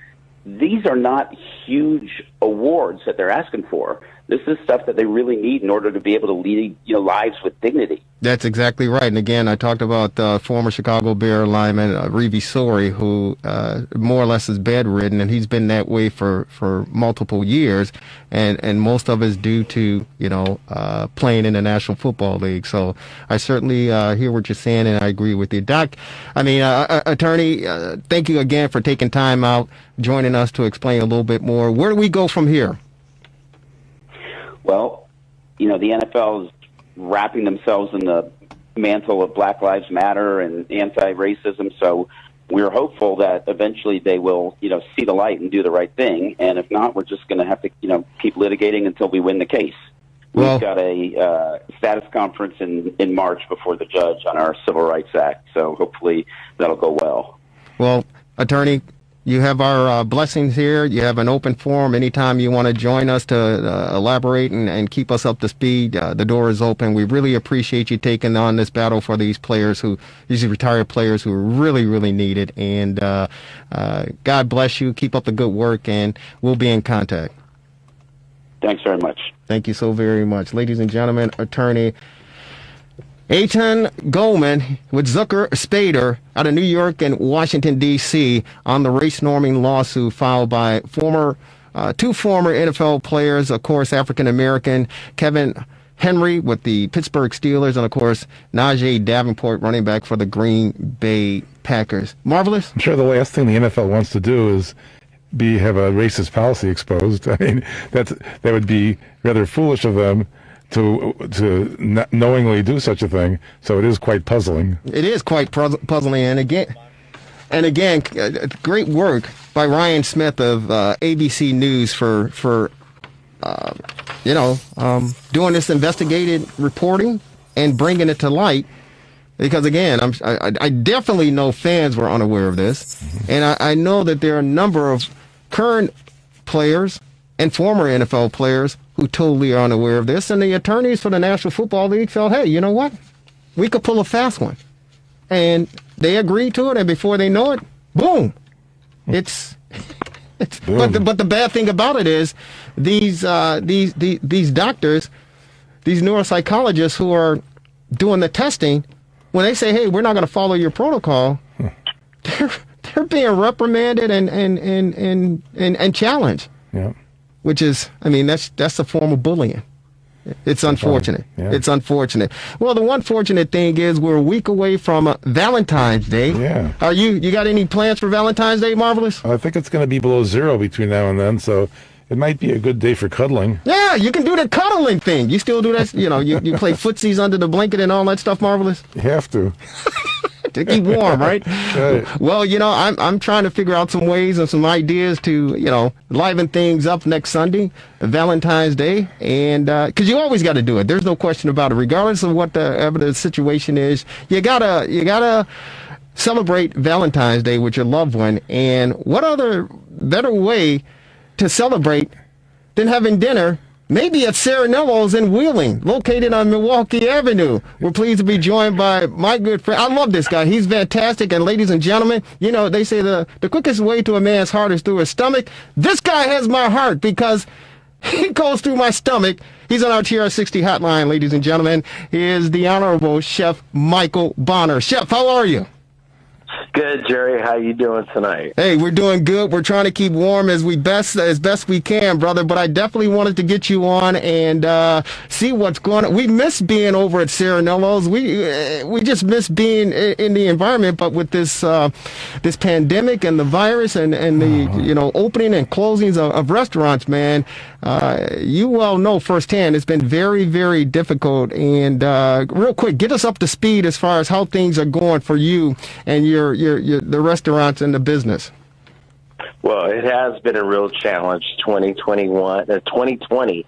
these are not huge awards that they're asking for. This is stuff that they really need in order to be able to lead, lives with dignity. That's exactly right. And again, I talked about former Chicago Bear lineman Reeve Sori, who more or less is bedridden, and he's been that way for multiple years, and most of it is due to playing in the National Football League. So I certainly hear what you're saying, and I agree with you, Doc. Attorney, thank you again for taking time out, joining us to explain a little bit more. Where do we go from here? Well, the NFL is wrapping themselves in the mantle of Black Lives Matter and anti-racism, so we're hopeful that eventually they will, see the light and do the right thing, and if not, we're just going to have to, keep litigating until we win the case. We've got a status conference in March before the judge on our Civil Rights Act, so hopefully that'll go well. Well, attorney, you have our blessings here. You have an open forum. Anytime you want to join us to elaborate and keep us up to speed, the door is open. We really appreciate you taking on this battle for these retired players who really, really need it. And God bless you. Keep up the good work, and we'll be in contact. Thanks very much. Thank you so very much. Ladies and gentlemen, attorney Eitan Goldman with Zucker Spader out of New York and Washington, D.C. on the race norming lawsuit filed by two former NFL players, of course, African-American, Kevin Henry with the Pittsburgh Steelers, and, of course, Najee Davenport, running back for the Green Bay Packers. Marvelous? I'm sure the last thing the NFL wants to do is have a racist policy exposed. I mean, that would be rather foolish of them to not knowingly do such a thing. So it is quite puzzling. It is quite puzzling. And again, great work by Ryan Smith of ABC News for doing this investigative reporting and bringing it to light. Because again, I definitely know fans were unaware of this, and I know that there are a number of current players and former NFL players who totally are unaware of this, and the attorneys for the National Football League felt, hey, you know what? We could pull a fast one. And they agreed to it, and before they know it, boom. It's boom. But the bad thing about it is these doctors, these neuropsychologists who are doing the testing, when they say, hey, we're not going to follow your protocol, they're being reprimanded and challenged. Yeah. Which is, that's a form of bullying. It's unfortunate. Yeah. It's unfortunate. Well, the one fortunate thing is we're a week away from Valentine's Day. Yeah. Are you got any plans for Valentine's Day, Marvelous? I think it's going to be below zero between now and then, so it might be a good day for cuddling. Yeah, you can do the cuddling thing. You still do that? You play footsies under the blanket and all that stuff, Marvelous? You have to. To keep warm, right? Right. Well, I'm trying to figure out some ways and some ideas to, liven things up next Sunday, Valentine's Day, and because you always got to do it. There's no question about it. Regardless of whatever the situation is, you gotta celebrate Valentine's Day with your loved one. And what other better way to celebrate than having dinner? Maybe at Serenello's in Wheeling, located on Milwaukee Avenue. We're pleased to be joined by my good friend. I love this guy. He's fantastic. And ladies and gentlemen, they say the quickest way to a man's heart is through his stomach. This guy has my heart because he goes through my stomach. He's on our TRS60 hotline, ladies and gentlemen. He is the Honorable Chef Michael Bonner. Chef, how are you? Good, Jerry. How you doing tonight? Hey, we're doing good. We're trying to keep warm as best we can, brother. But I definitely wanted to get you on and see what's going on. We miss being over at Serenello's. We just miss being in the environment. But with this this pandemic and the virus and the opening and closings of restaurants, man, you well know firsthand it's been very, very difficult. And real quick, get us up to speed as far as how things are going for you and the restaurants and the business. Well, it has been a real challenge. 2020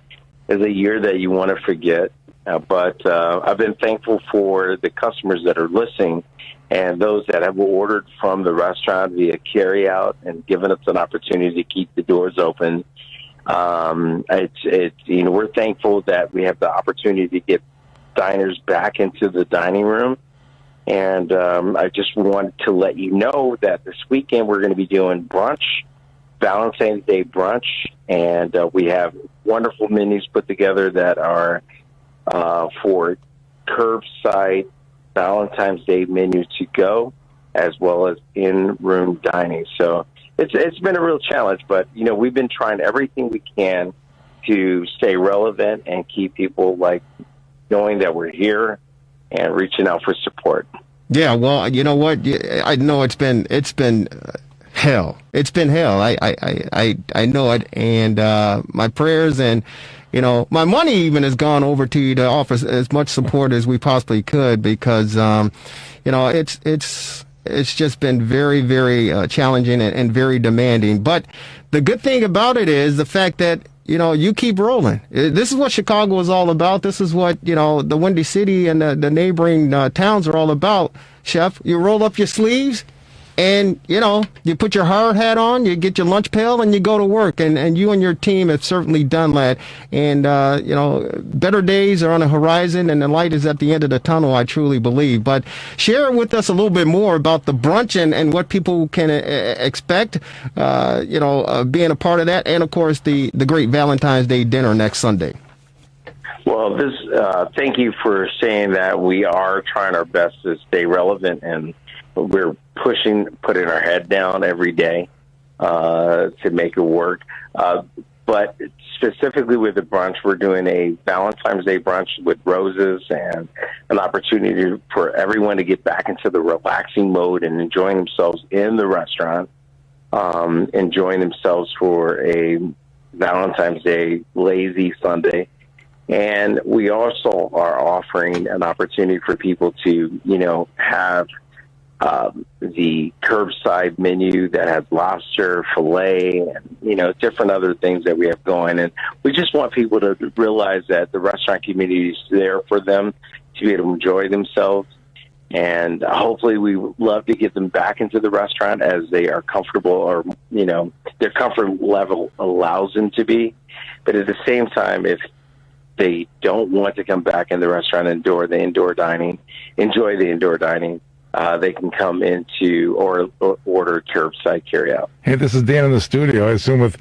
is a year that you want to forget. But I've been thankful for the customers that are listening and those that have ordered from the restaurant via carryout and given us an opportunity to keep the doors open. We're thankful that we have the opportunity to get diners back into the dining room. And I just wanted to let you know that this weekend we're going to be doing brunch, Valentine's Day brunch, and we have wonderful menus put together that are for curbside Valentine's Day menu to go, as well as in-room dining. So it's been a real challenge, but we've been trying everything we can to stay relevant and keep people knowing that we're here and reaching out for support. Yeah, well, you know what? I know it's been hell. It's been hell. I know it, and my prayers and my money even has gone over to you to offer as much support as we possibly could because it's just been very, very challenging and very demanding. But the good thing about it is the fact that you keep rolling. This is what Chicago is all about. This is what, the Windy City and the neighboring towns are all about, Chef. You roll up your sleeves and, you put your hard hat on, you get your lunch pail, and you go to work. And you and your team have certainly done that. And, better days are on the horizon, and the light is at the end of the tunnel, I truly believe. But share with us a little bit more about the brunch and what people can expect, being a part of that. And, of course, the great Valentine's Day dinner next Sunday. Well, thank you for saying that. We are trying our best to stay relevant, and we're putting our head down every day to make it work. But specifically with the brunch, we're doing a Valentine's Day brunch with roses and an opportunity for everyone to get back into the relaxing mode and enjoying themselves in the restaurant, enjoying themselves for a Valentine's Day lazy Sunday. And we also are offering an opportunity for people to, have the curbside menu that has lobster, filet, and, different other things that we have going. And we just want people to realize that the restaurant community is there for them to be able to enjoy themselves. And hopefully we love to get them back into the restaurant as they are comfortable, or, their comfort level allows them to be. But at the same time, if they don't want to come back in the restaurant and enjoy the indoor dining, they can come into or order curbside carryout. Hey, this is Dan in the studio. I assume with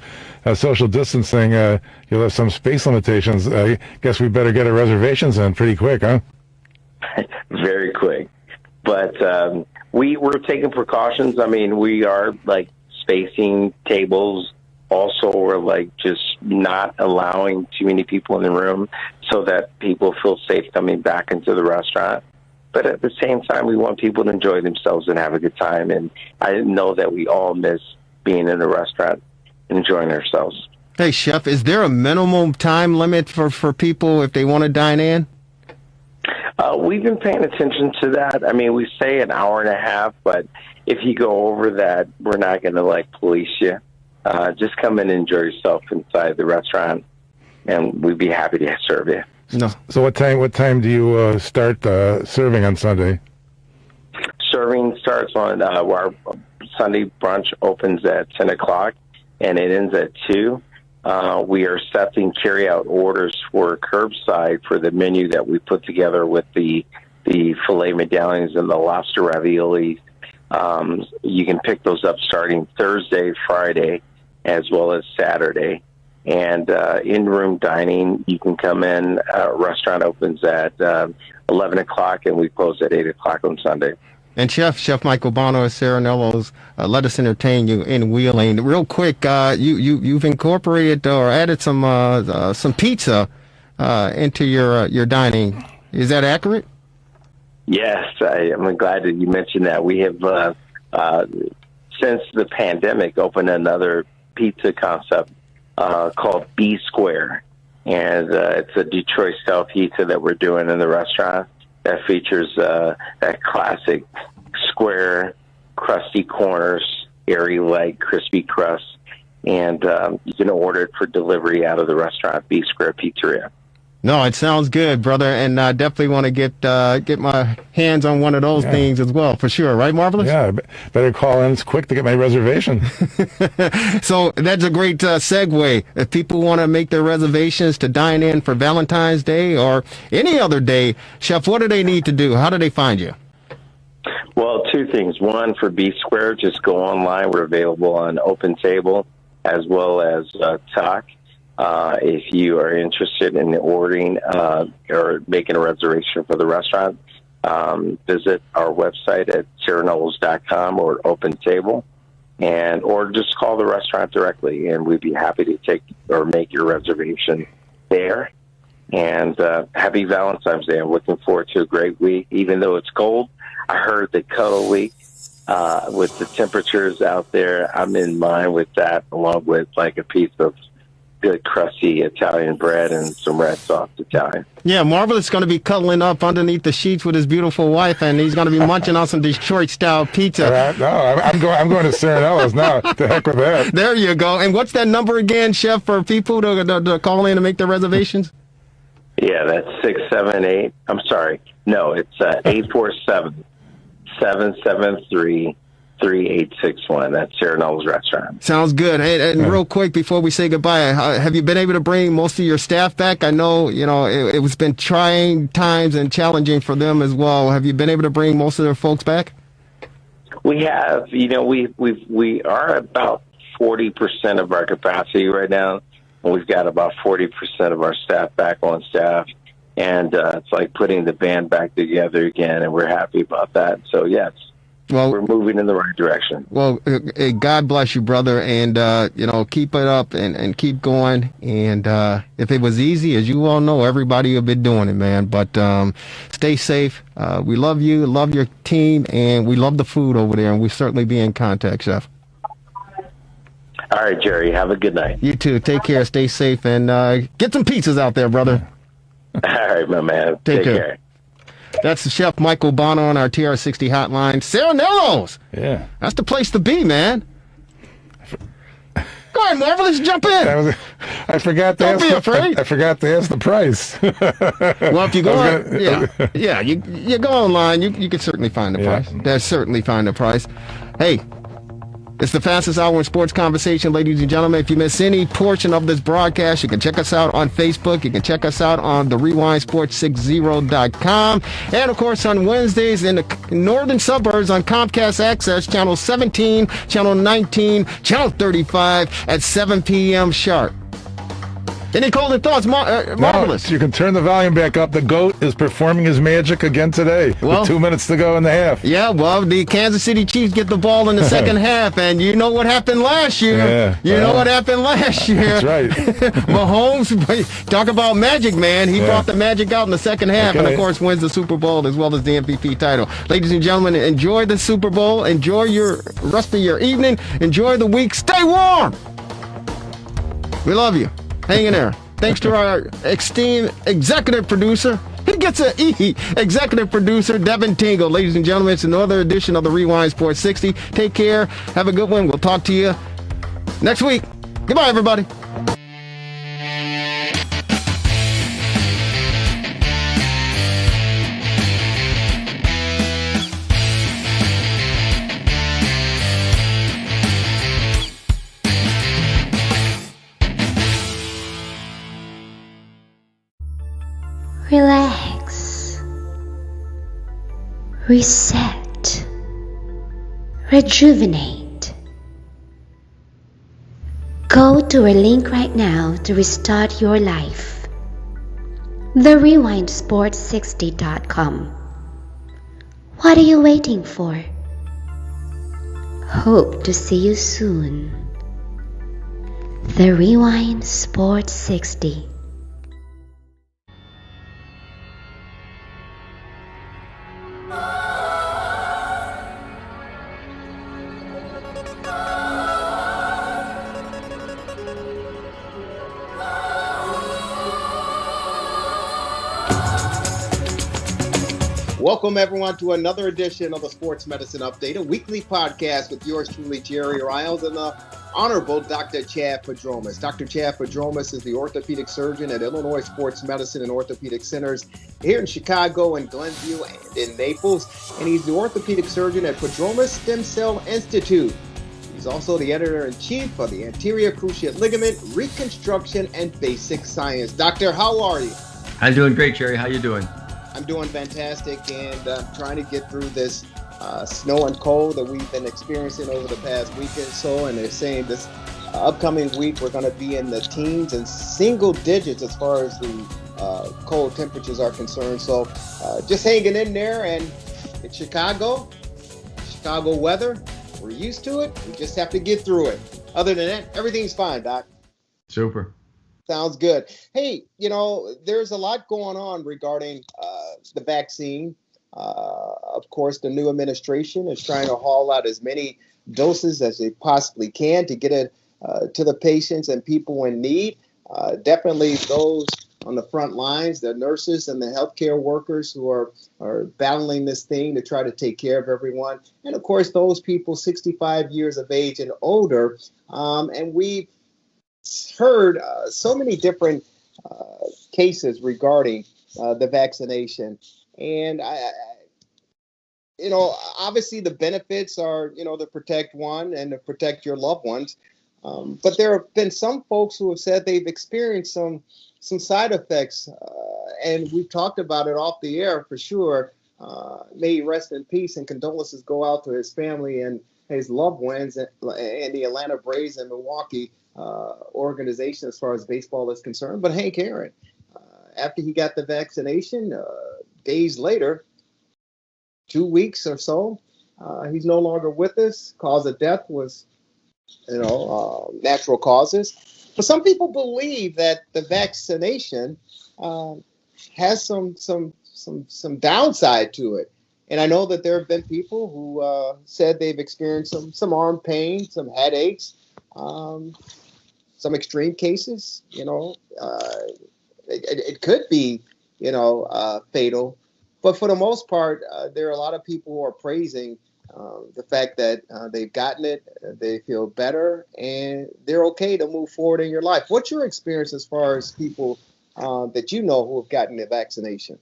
social distancing, you'll have some space limitations. I guess we better get our reservations in pretty quick, huh? Very quick. But we're taking precautions. I mean, we are spacing tables. Also, we're just not allowing too many people in the room so that people feel safe coming back into the restaurant. But at the same time, we want people to enjoy themselves and have a good time. And I know that we all miss being in a restaurant and enjoying ourselves. Hey, Chef, is there a minimum time limit for people if they want to dine in? We've been paying attention to that. I mean, we say an hour and a half, but if you go over that, we're not going to police you. Just come in and enjoy yourself inside the restaurant, and we'd be happy to serve you. No. So what time do you start serving on Sunday? Serving starts on our Sunday brunch opens at 10 o'clock, and it ends at 2. We are accepting carry-out orders for curbside for the menu that we put together with the filet medallions and the lobster raviolis. You can pick those up starting Thursday, Friday, as well as Saturday. And in-room dining, you can come in. Restaurant opens at 11 o'clock, and we close at 8 o'clock on Sunday. And Chef Michael Bono at Serenello's, let us entertain you in Wheeling. Real quick, you've incorporated or added some pizza into your dining. Is that accurate? Yes, I'm glad that you mentioned that. We have, since the pandemic, opened another pizza concept called B Square. And it's a Detroit-style pizza that we're doing in the restaurant that features that classic square, crusty corners, airy, light, crispy crust. And you can order it for delivery out of the restaurant, B Square Pizzeria. No, it sounds good, brother, and I definitely want to get my hands on one of those things as well, for sure. Right, Marvelous? Yeah, better call in quick to get my reservation. So that's a great segue. If people want to make their reservations to dine in for Valentine's Day or any other day, Chef, what do they need to do? How do they find you? Well, two things. One, for B Square, just go online. We're available on Open Table as well as Talk. If you are interested in ordering or making a reservation for the restaurant, visit our website at serenellos.com or Open Table, or just call the restaurant directly, and we'd be happy to take or make your reservation there. And happy Valentine's Day. I'm looking forward to a great week. Even though it's cold, I heard the cuddle week with the temperatures out there. I'm in line with that, along with a piece of good crusty Italian bread and some red sauce Italian. Yeah, Marvelous is going to be cuddling up underneath the sheets with his beautiful wife, and he's going to be munching on some Detroit-style pizza. No, I'm going to Serenello's now. The heck with that. There you go. And what's that number again, Chef, for people to call in and make their reservations? Yeah, that's 678. I'm sorry. No, it's 847-773-3861. That's Serenello's Restaurant. Sounds good. And real quick, before we say goodbye, have you been able to bring most of your staff back? I know, it was been trying times and challenging for them as well. Have you been able to bring most of their folks back? We have. We are about 40% of our capacity right now. And we've got about 40% of our staff back on staff. And it's like putting the band back together again, and we're happy about that. So, yes. Well, we're moving in the right direction. Well, God bless you, brother, and keep it up and keep going. And if it was easy, as you all know, everybody would be doing it, man. But stay safe. We love you, love your team, and we love the food over there. And we certainly be in contact, Chef. All right, Jerry. Have a good night. You too. Take care. Stay safe, and get some pizzas out there, brother. All right, my man. Take care. That's Chef Michael Bono on our TR60 hotline. Serenello's. Yeah. That's the place to be, man. Go ahead, Marvelous, jump in. I forgot to Don't ask. be afraid. I forgot to ask the price. Well, if you go, you go online, you can certainly find the price. There's certainly find the price. Hey, it's the fastest hour in sports conversation, ladies and gentlemen. If you miss any portion of this broadcast, you can check us out on Facebook. You can check us out on the rewindsports60.com. And, of course, on Wednesdays in the northern suburbs on Comcast Access, Channel 17, Channel 19, Channel 35 at 7 p.m. sharp. Any closing thoughts, Marvelous? No, you can turn the volume back up. The GOAT is performing his magic again today with 2 minutes to go in the half. Yeah, well, the Kansas City Chiefs get the ball in the second half, and you know what happened last year. That's right. Mahomes, talk about magic, man. He brought the magic out in the second half, and, of course, wins the Super Bowl as well as the MVP title. Ladies and gentlemen, enjoy the Super Bowl. Enjoy your rest of your evening. Enjoy the week. Stay warm. We love you. Hang in there. Thanks to our esteemed executive producer. He gets an E. Executive producer, Devin Tingle. Ladies and gentlemen, it's another edition of the Rewind Sports 60. Take care. Have a good one. We'll talk to you next week. Goodbye, everybody. Relax, reset, rejuvenate. Go to our link right now to restart your life. TheRewindSports60.com. What are you waiting for? Hope to see you soon. The Rewind Sports 60. Welcome, everyone, to another edition of the Sports Medicine Update, a weekly podcast with yours truly, Jerry Riles, and the Honorable Dr. Chad Padromas. Dr. Chad Padromas is the orthopedic surgeon at Illinois Sports Medicine and Orthopedic Centers here in Chicago, in Glenview, and in Naples. And he's the orthopedic surgeon at Padromas Stem Cell Institute. He's also the editor-in-chief of the Anterior Cruciate Ligament Reconstruction and Basic Science. Doctor, how are you? I'm doing great, Jerry. How you doing? I'm doing fantastic, and trying to get through this snow and cold that we've been experiencing over the past week or so. And they're saying this upcoming week we're going to be in the teens and single digits as far as the cold temperatures are concerned. So just hanging in there. And it's Chicago weather. We're used to it. We just have to get through it. Other than that, everything's fine, Doc. Super. Sounds good. Hey, there's a lot going on regarding the vaccine. Of course, the new administration is trying to haul out as many doses as they possibly can to get it to the patients and people in need. Definitely those on the front lines, the nurses and the healthcare workers who are battling this thing to try to take care of everyone. And, of course, those people 65 years of age and older. And we've heard so many different cases regarding the vaccination, and obviously the benefits are to protect one and to protect your loved ones, but there have been some folks who have said they've experienced some side effects, and we've talked about it off the air for sure. May he rest in peace, and condolences go out to his family and his loved ones and the Atlanta Braves and Milwaukee organization as far as baseball is concerned. But Hank Aaron, after he got the vaccination, days later, 2 weeks or so, he's no longer with us. Cause of death was, natural causes. But some people believe that the vaccination has some downside to it. And I know that there have been people who said they've experienced some arm pain, some headaches, some extreme cases. It could be, fatal But for the most part, there are a lot of people who are praising the fact that they've gotten it, they feel better, and they're okay to move forward in your life. What's your experience as far as people that you know who have gotten the vaccination?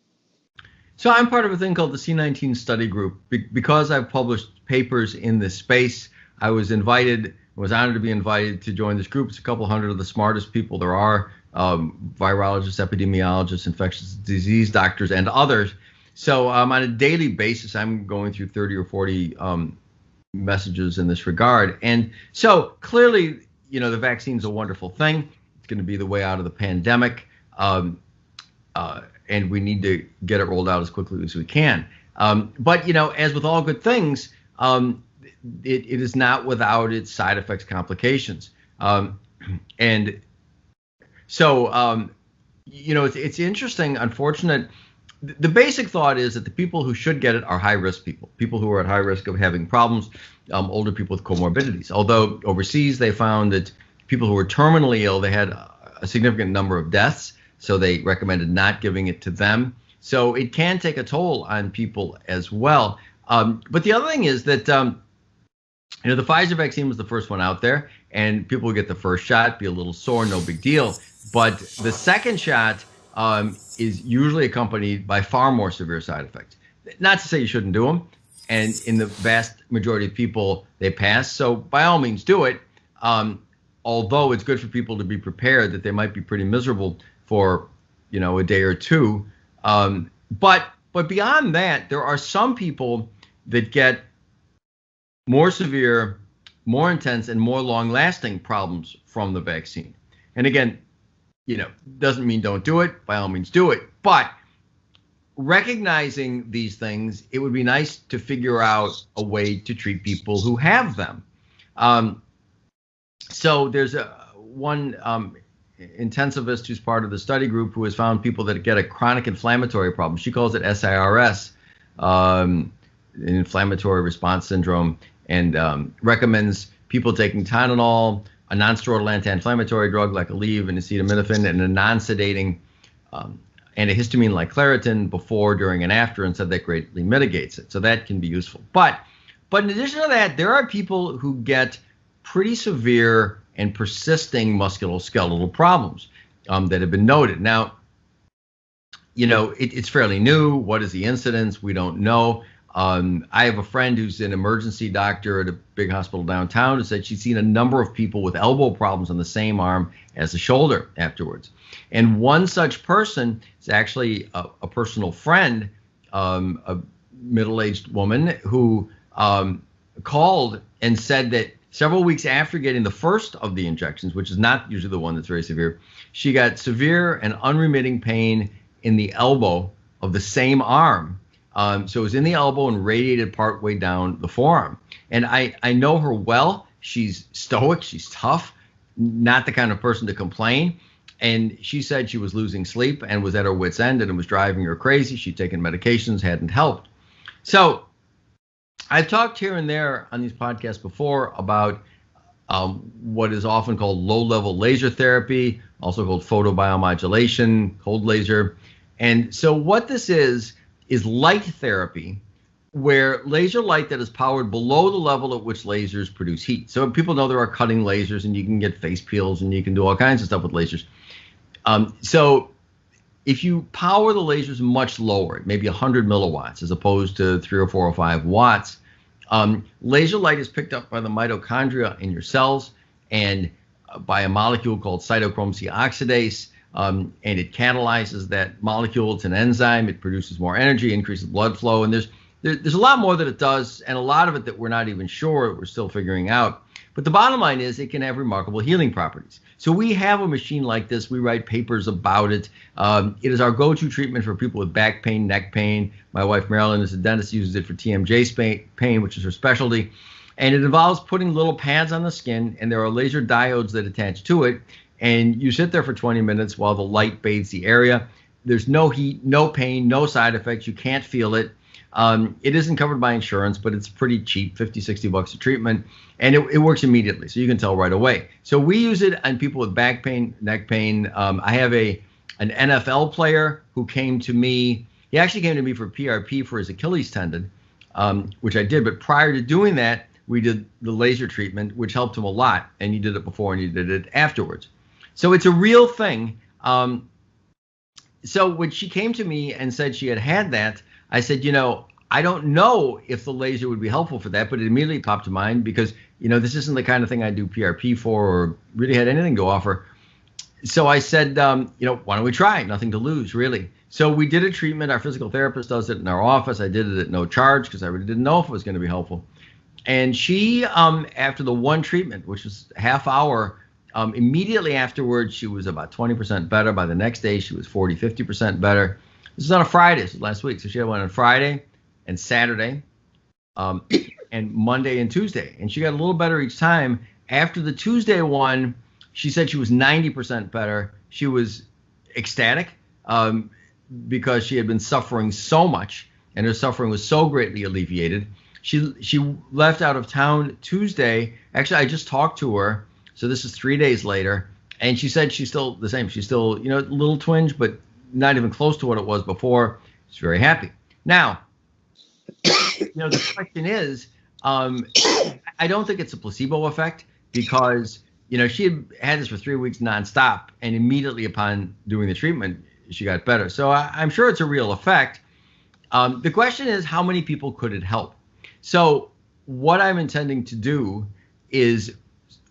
So I'm part of a thing called the C19 study group. Because I've published papers in this space, I was honored to be invited to join this group. It's a couple hundred of the smartest people there are, virologists, epidemiologists, infectious disease doctors, and others. So on a daily basis, I'm going through 30 or 40 messages in this regard. And so clearly, the vaccine's a wonderful thing. It's going to be the way out of the pandemic. And we need to get it rolled out as quickly as we can. But, as with all good things, it is not without its side effects, complications. And so, it's interesting, unfortunate. The basic thought is that the people who should get it are high-risk people who are at high risk of having problems, older people with comorbidities. Although overseas they found that people who were terminally ill, they had a significant number of deaths, so they recommended not giving it to them. So it can take a toll on people as well. But the other thing is that, the Pfizer vaccine was the first one out there, and people would get the first shot, be a little sore, no big deal. But the second shot is usually accompanied by far more severe side effects. Not to say you shouldn't do them, and in the vast majority of people, they pass. So by all means, do it. Although it's good for people to be prepared that they might be pretty miserable for, a day or two. But beyond that, there are some people that get more severe, more intense, and more long-lasting problems from the vaccine. And again, doesn't mean don't do it. By all means, do it. But recognizing these things, it would be nice to figure out a way to treat people who have them. So there's one intensivist who's part of the study group who has found people that get a chronic inflammatory problem. She calls it SIRS, an inflammatory response syndrome, and recommends people taking Tylenol, a non-steroidal anti-inflammatory drug like Aleve and acetaminophen, and a non-sedating antihistamine like Claritin before, during, and after, and said that greatly mitigates it. So that can be useful. But in addition to that, there are people who get pretty severe and persisting musculoskeletal problems that have been noted. Now, it's fairly new. What is the incidence? We don't know. I have a friend who's an emergency doctor at a big hospital downtown who said she's seen a number of people with elbow problems on the same arm as the shoulder afterwards. And one such person is actually a personal friend, a middle-aged woman who called and said that several weeks after getting the first of the injections, which is not usually the one that's very severe, she got severe and unremitting pain in the elbow of the same arm. So it was in the elbow and radiated partway down the forearm. And I know her well. She's stoic. She's tough, not the kind of person to complain. And she said she was losing sleep and was at her wit's end, and it was driving her crazy. She'd taken medications, hadn't helped. So I've talked here and there on these podcasts before about what is often called low-level laser therapy, also called photobiomodulation, cold laser. And so what this is light therapy, where laser light that is powered below the level at which lasers produce heat. So people know there are cutting lasers, and you can get face peels, and you can do all kinds of stuff with lasers. So if you power the lasers much lower, maybe 100 milliwatts as opposed to 3 or 4 or 5 watts, laser light is picked up by the mitochondria in your cells and by a molecule called cytochrome C oxidase. And it catalyzes that molecule. It's an enzyme. It produces more energy, increases blood flow. And there's a lot more that it does, and a lot of it that we're not even sure, we're still figuring out. But the bottom line is it can have remarkable healing properties. So we have a machine like this. We write papers about it. It is our go-to treatment for people with back pain, neck pain. My wife, Marilyn, is a dentist, uses it for TMJ pain, which is her specialty. And it involves putting little pads on the skin, and there are laser diodes that attach to it. And you sit there for 20 minutes while the light bathes the area. There's no heat, no pain, no side effects. You can't feel it. It isn't covered by insurance, but it's pretty cheap, $50-$60 a treatment. And it works immediately, so you can tell right away. So we use it on people with back pain, neck pain. I have an NFL player who came to me He actually came to me for PRP for his Achilles tendon, which I did. But prior to doing that, we did the laser treatment, which helped him a lot. And you did it before and you did it afterwards. So it's a real thing. So when she came to me and said she had that, I said, I don't know if the laser would be helpful for that, but it immediately popped to mind because, this isn't the kind of thing I do PRP for or really had anything to offer. So I said, why don't we try? Nothing to lose, really. So we did a treatment. Our physical therapist does it in our office. I did it at no charge because I really didn't know if it was going to be helpful. And she, after the one treatment, which was half hour, immediately afterwards, she was about 20% better. By the next day, she was 40, 50% better. This was on a Friday, this was last week. So she had one on Friday and Saturday and Monday and Tuesday. And she got a little better each time. After the Tuesday one, she said she was 90% better. She was ecstatic because she had been suffering so much and her suffering was so greatly alleviated. She left out of town Tuesday. Actually, I just talked to her. So this is 3 days later. And she said she's still the same. She's still, a little twinge, but not even close to what it was before. She's very happy. Now, the question is, I don't think it's a placebo effect because, she had this for 3 weeks nonstop. And immediately upon doing the treatment, she got better. So I'm sure it's a real effect. The question is, how many people could it help? So what I'm intending to do is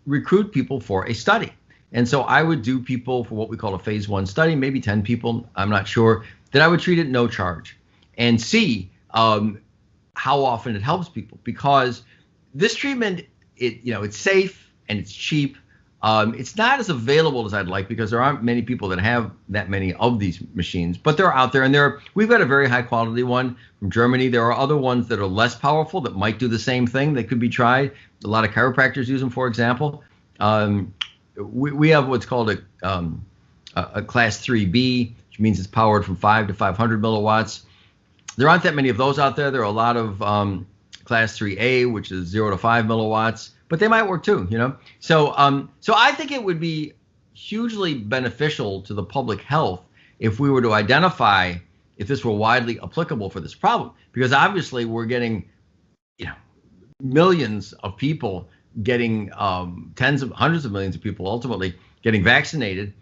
recruit people for a study. And so I would do people for what we call a phase 1 study, maybe 10 people, I'm not sure, that I would treat at no charge and see how often it helps people. Because this treatment, it's safe and it's cheap. It's not as available as I'd like because there aren't many people that have that many of these machines, but they're out there. And we've got a very high quality one from Germany. There are other ones that are less powerful that might do the same thing that could be tried. A lot of chiropractors use them, for example. We have what's called a class 3B, which means it's powered from 5 to 500 milliwatts. There aren't that many of those out there. There are a lot of class 3A, which is 0 to 5 milliwatts. But they might work too, So I think it would be hugely beneficial to the public health if we were to identify if this were widely applicable for this problem. Because obviously we're getting, millions of people getting hundreds of millions of people ultimately getting vaccinated,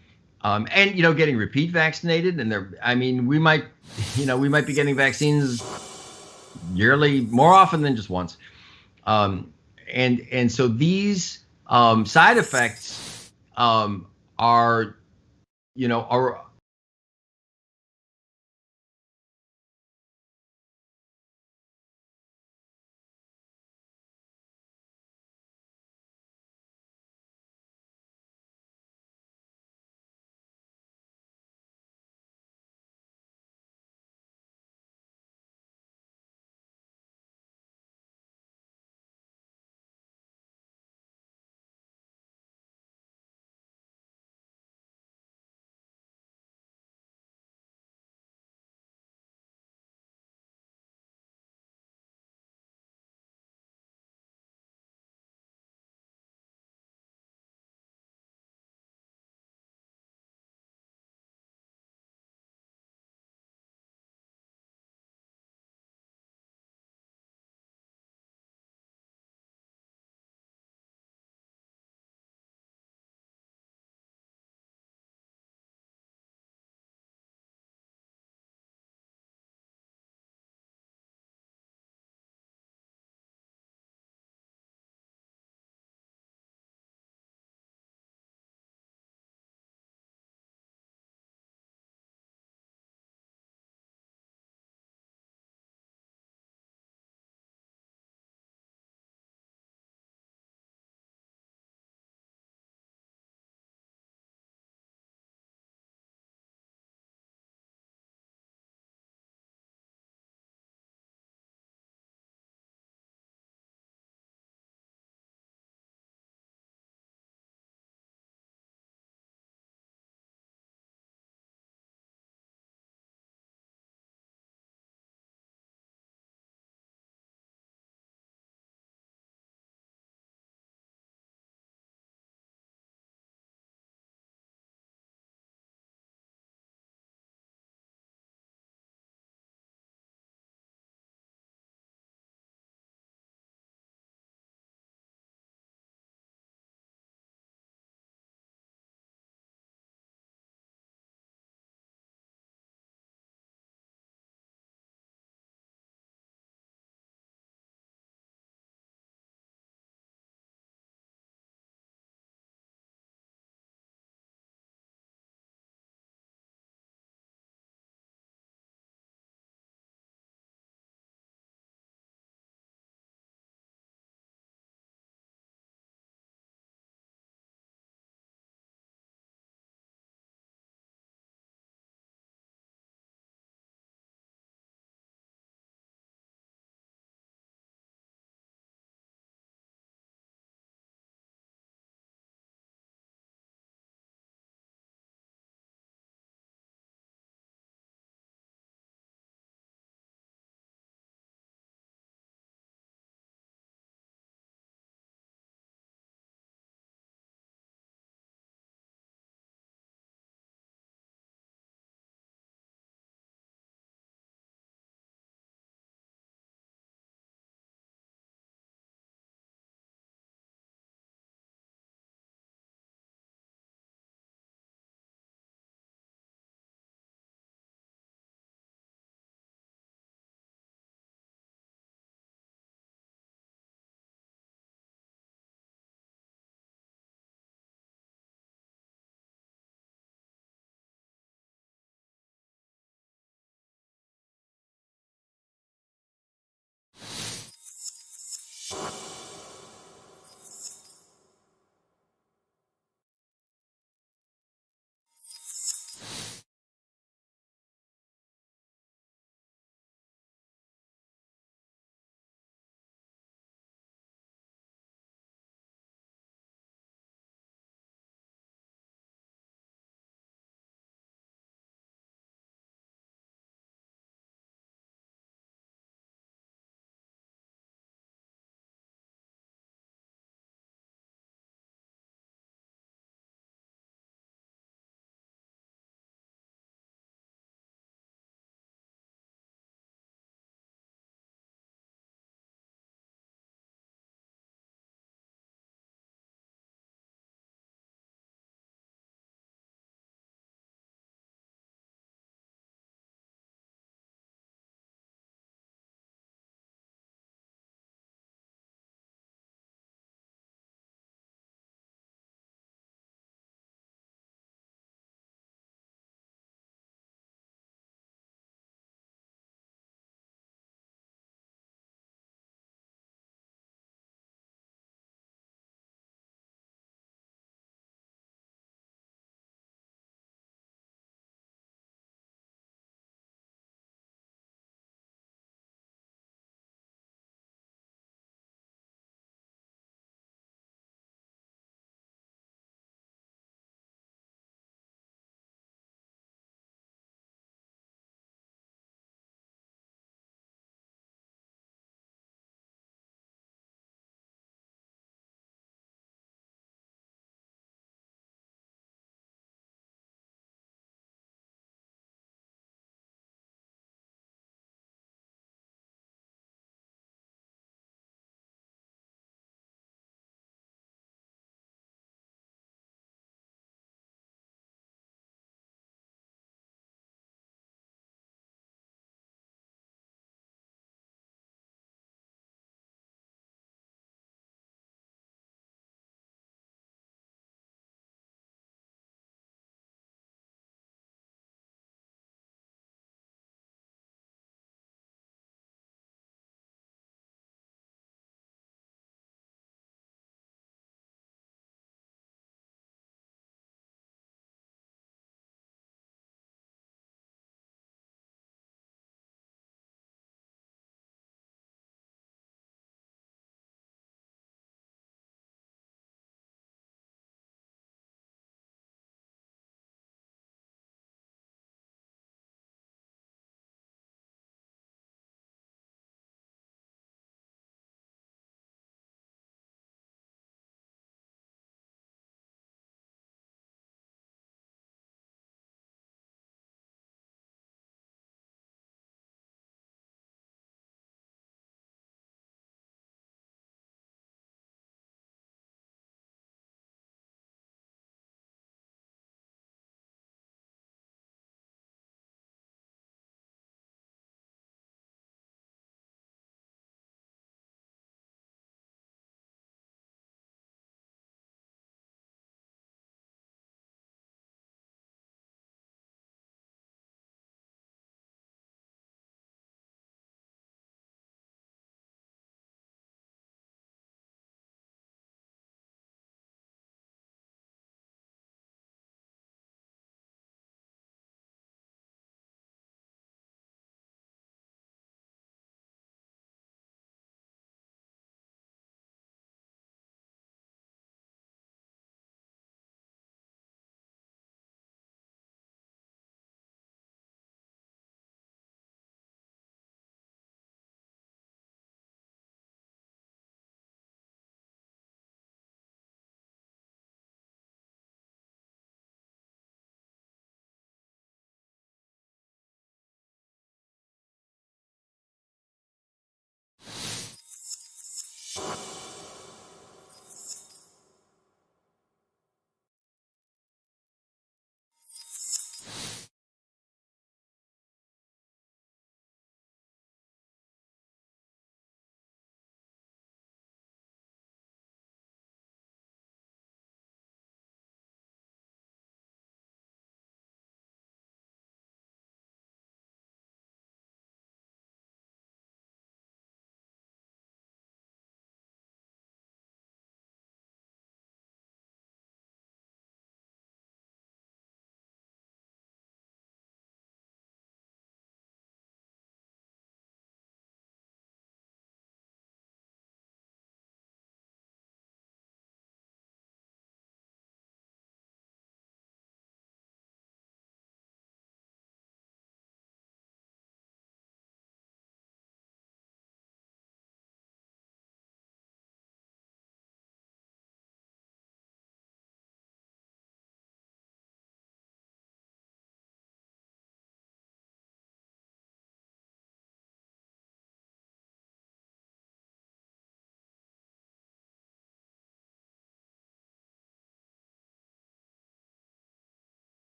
and getting repeat vaccinated. And we might be getting vaccines yearly more often than just once. And so these side effects are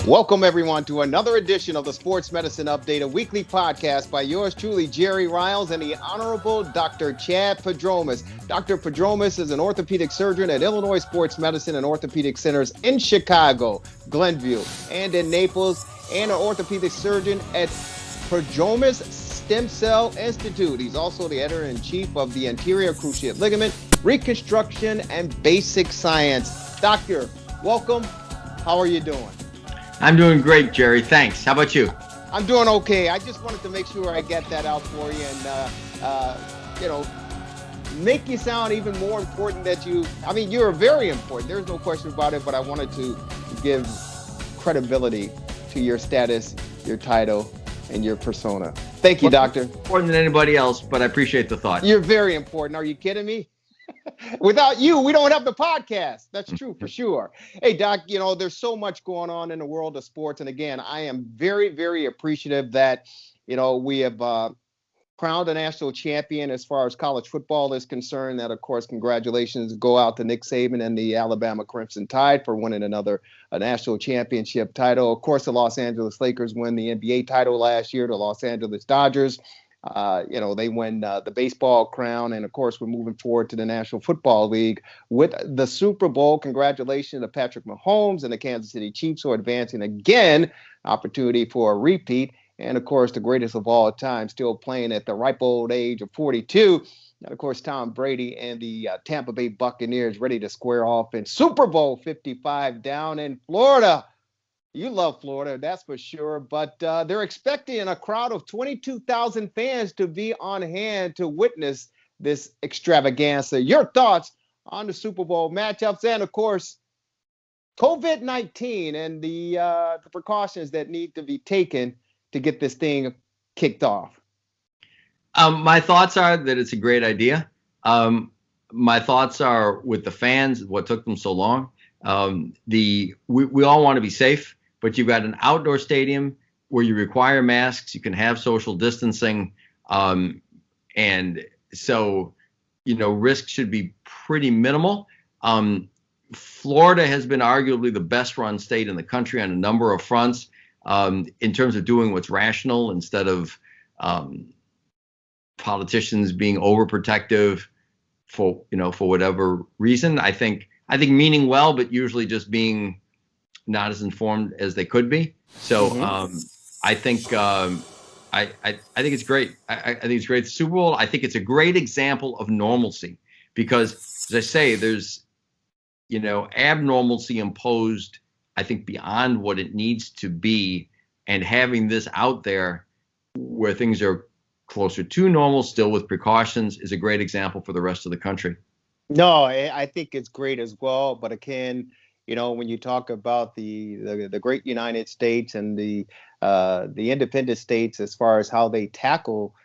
Welcome, everyone, to another edition of the Sports Medicine Update, a weekly podcast by yours truly, Jerry Riles, and the Honorable Dr. Chad Padromas. Dr. Padromas is an orthopedic surgeon at Illinois Sports Medicine and Orthopedic Centers in Chicago, Glenview, and in Naples, and an orthopedic surgeon at Padromas Stem Cell Institute. He's also the editor-in-chief of the Anterior Cruciate Ligament, Reconstruction, and Basic Science. Doctor, welcome. How are you doing? I'm doing great, Jerry. Thanks. How about you? I'm doing okay. I just wanted to make sure I get that out for you and, make you sound even more important that you're very important. There's no question about it, but I wanted to give credibility to your status, your title, and your persona. Thank you, Doctor. More than anybody else, but I appreciate the thought. You're very important. Are you kidding me? Without you, we don't have the podcast. That's true for sure. Hey, Doc, there's so much going on in the world of sports. And again, I am very, very appreciative that, we have crowned a national champion as far as college football is concerned. That, of course, congratulations go out to Nick Saban and the Alabama Crimson Tide for winning another national championship title. Of course, the Los Angeles Lakers win the NBA title last year. The Los Angeles Dodgers, they win the baseball crown. And of course, we're moving forward to the National Football League with the Super Bowl. Congratulations to Patrick Mahomes and the Kansas City Chiefs who are advancing again, opportunity for a repeat. And of course, the greatest of all time, still playing at the ripe old age of 42. And of course, Tom Brady and the Tampa Bay Buccaneers ready to square off in Super Bowl 55 down in Florida. You love Florida, that's for sure. But they're expecting a crowd of 22,000 fans to be on hand to witness this extravaganza. Your thoughts on the Super Bowl matchups and, of course, COVID-19 and the precautions that need to be taken to get this thing kicked off? My thoughts are that it's a great idea. My thoughts are with the fans, what took them so long. We all want to be safe, but you've got an outdoor stadium where you require masks, you can have social distancing, and so risk should be pretty minimal. Florida has been arguably the best run state in the country on a number of fronts, in terms of doing what's rational instead of politicians being overprotective for whatever reason. I think meaning well, but usually just being not as informed as they could be. So I think it's great. I think it's great. The Super Bowl, I think it's a great example of normalcy because, as I say, there's abnormalcy imposed, I think, beyond what it needs to be, and having this out there where things are closer to normal, still with precautions, is a great example for the rest of the country. No, I think it's great as well. But again, when you talk about the great United States and the independent states as far as how they tackle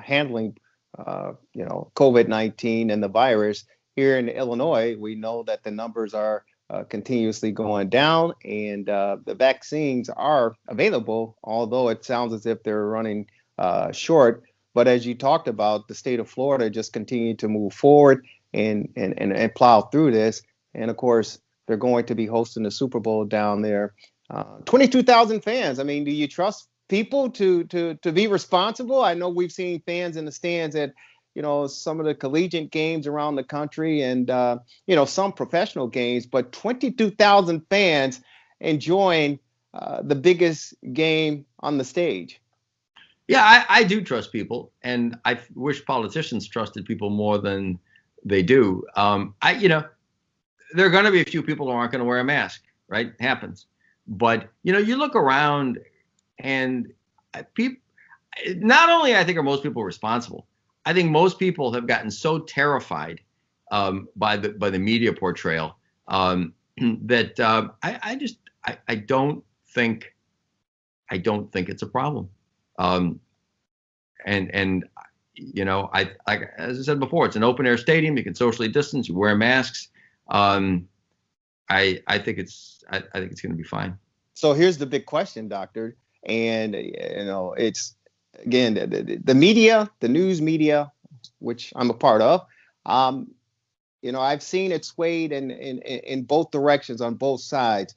handling COVID-19 and the virus, here in Illinois, we know that the numbers are continuously going down, and the vaccines are available, although it sounds as if they're running short. But as you talked about, the state of Florida just continued to move forward and plow through this. And of course, they're going to be hosting the Super Bowl down there. 22,000 fans. I mean, do you trust people to be responsible? I know we've seen fans in the stands at some of the collegiate games around the country and, some professional games, but 22,000 fans enjoying the biggest game on the stage. Yeah, I do trust people, and I wish politicians trusted people more than they do. There are going to be a few people who aren't going to wear a mask, right? It happens. But, you look around and people, not only I think are most people responsible, I think most people have gotten so terrified by the media portrayal that I don't think it's a problem. As I said before, it's an open air stadium. You can socially distance. You wear masks. I think it's going to be fine. So here's the big question, Doctor, and it's again the media, the news media, which I'm a part of. I've seen it swayed in both directions on both sides.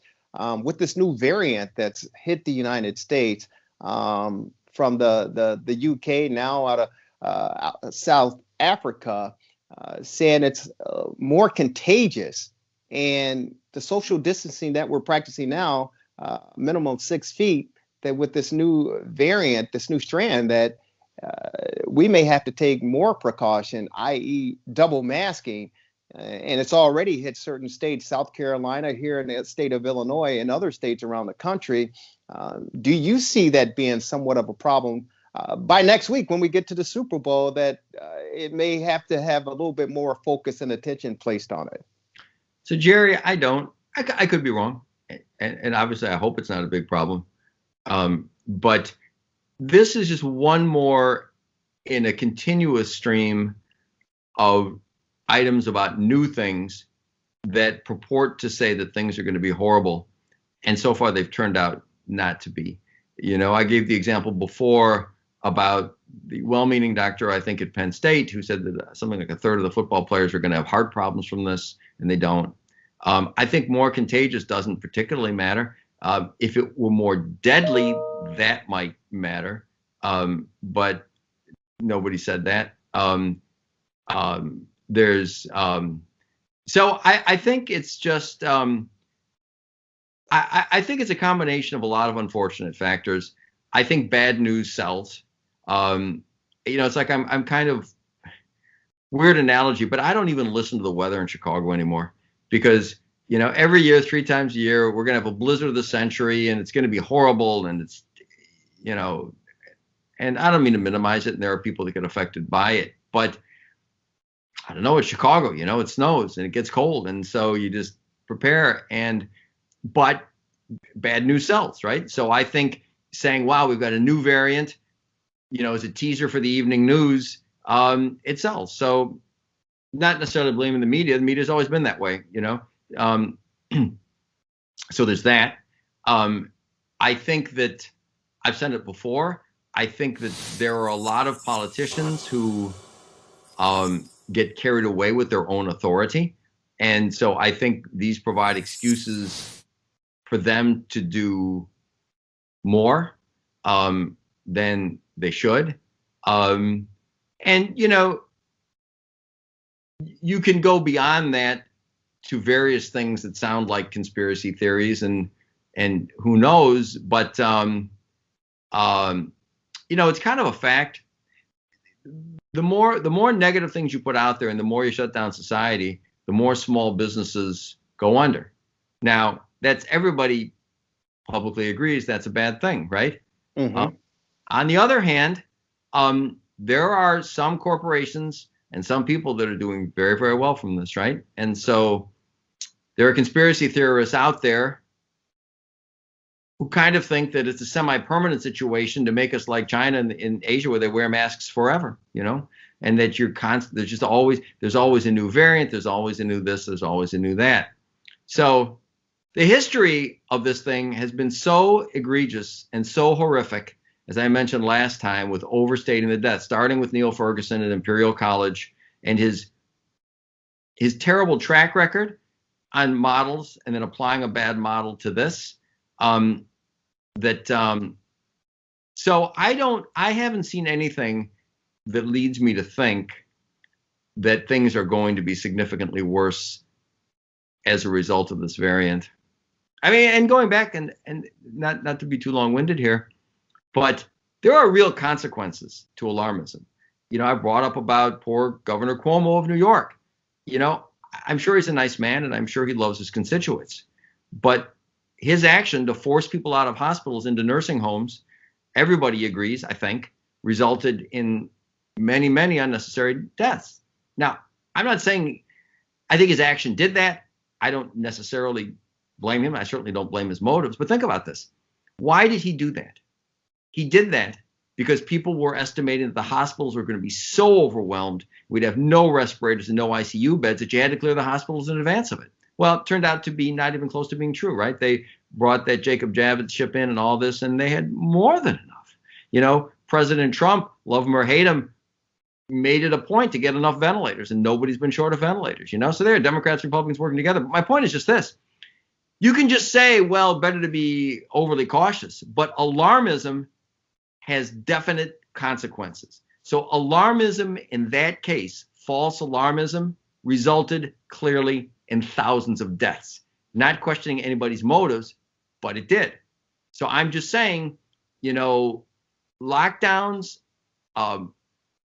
with this new variant that's hit the United States from the UK, now out of South Africa, saying it's more contagious, and the social distancing that we're practicing now, minimum 6 feet, that with this new variant, this new strand, that we may have to take more precaution, i.e. double masking. And it's already hit certain states, South Carolina, here in the state of Illinois, and other states around the country. Do you see that being somewhat of a problem by next week when we get to the Super Bowl, that it may have to have a little bit more focus and attention placed on it? So, Jerry, I don't. I could be wrong. And obviously, I hope it's not a big problem. But this is just one more in a continuous stream of items about new things that purport to say that things are going to be horrible. And so far, they've turned out not to be. You know, I gave the example before about the well-meaning doctor, I think, at Penn State, who said that something like a third of the football players are going to have heart problems from this, and they don't. I think more contagious doesn't particularly matter. If it were more deadly, that might matter. But nobody said that. So I think it's just, I think it's a combination of a lot of unfortunate factors. I think bad news sells. It's like I'm kind of weird analogy, but I don't even listen to the weather in Chicago anymore, because, every year, 3 times a year, we're going to have a blizzard of the century, and it's going to be horrible. And it's, and I don't mean to minimize it. And there are people that get affected by it, but I don't know, it's Chicago, it snows and it gets cold. And so you just prepare, but bad news sells, right? So I think saying, wow, we've got a new variant, as a teaser for the evening news, it sells. So not necessarily blaming the media. The media's always been that way, So there's that. I think that I've said it before. I think that there are a lot of politicians who get carried away with their own authority. And so I think these provide excuses for them to do more than they should. And, you can go beyond that to various things that sound like conspiracy theories, and who knows, but, it's kind of a fact. The more negative things you put out there and the more you shut down society, the more small businesses go under. Now, that's, everybody publicly agrees that's a bad thing, right? Mm-hmm. On the other hand, there are some corporations and some people that are doing very, very well from this, right? And so there are conspiracy theorists out there who kind of think that it's a semi-permanent situation to make us like China in Asia, where they wear masks forever, and that there's always a new variant, there's always a new this, there's always a new that. So the history of this thing has been so egregious and so horrific, as I mentioned last time, with overstating the death, starting with Neil Ferguson at Imperial College and his terrible track record on models, and then applying a bad model to this. So I haven't seen anything that leads me to think that things are going to be significantly worse as a result of this variant. I mean, and going back and not to be too long-winded here, but there are real consequences to alarmism. I brought up about poor Governor Cuomo of New York. I'm sure he's a nice man, and I'm sure he loves his constituents, but his action to force people out of hospitals into nursing homes, everybody agrees, I think, resulted in many, many unnecessary deaths. Now, I'm not saying I think his action did that. I don't necessarily blame him. I certainly don't blame his motives. But think about this. Why did he do that? He did that because people were estimating that the hospitals were going to be so overwhelmed, we'd have no respirators and no ICU beds, that you had to clear the hospitals in advance of it. Well, it turned out to be not even close to being true, right? They brought that Jacob Javits ship in and all this, and they had more than enough. President Trump, love him or hate him, made it a point to get enough ventilators, and nobody's been short of ventilators, So there are Democrats and Republicans working together. But my point is just this. You can just say, well, better to be overly cautious, but alarmism has definite consequences. So alarmism in that case, false alarmism, resulted clearly in thousands of deaths. Not questioning anybody's motives, but it did. So I'm just saying, lockdowns,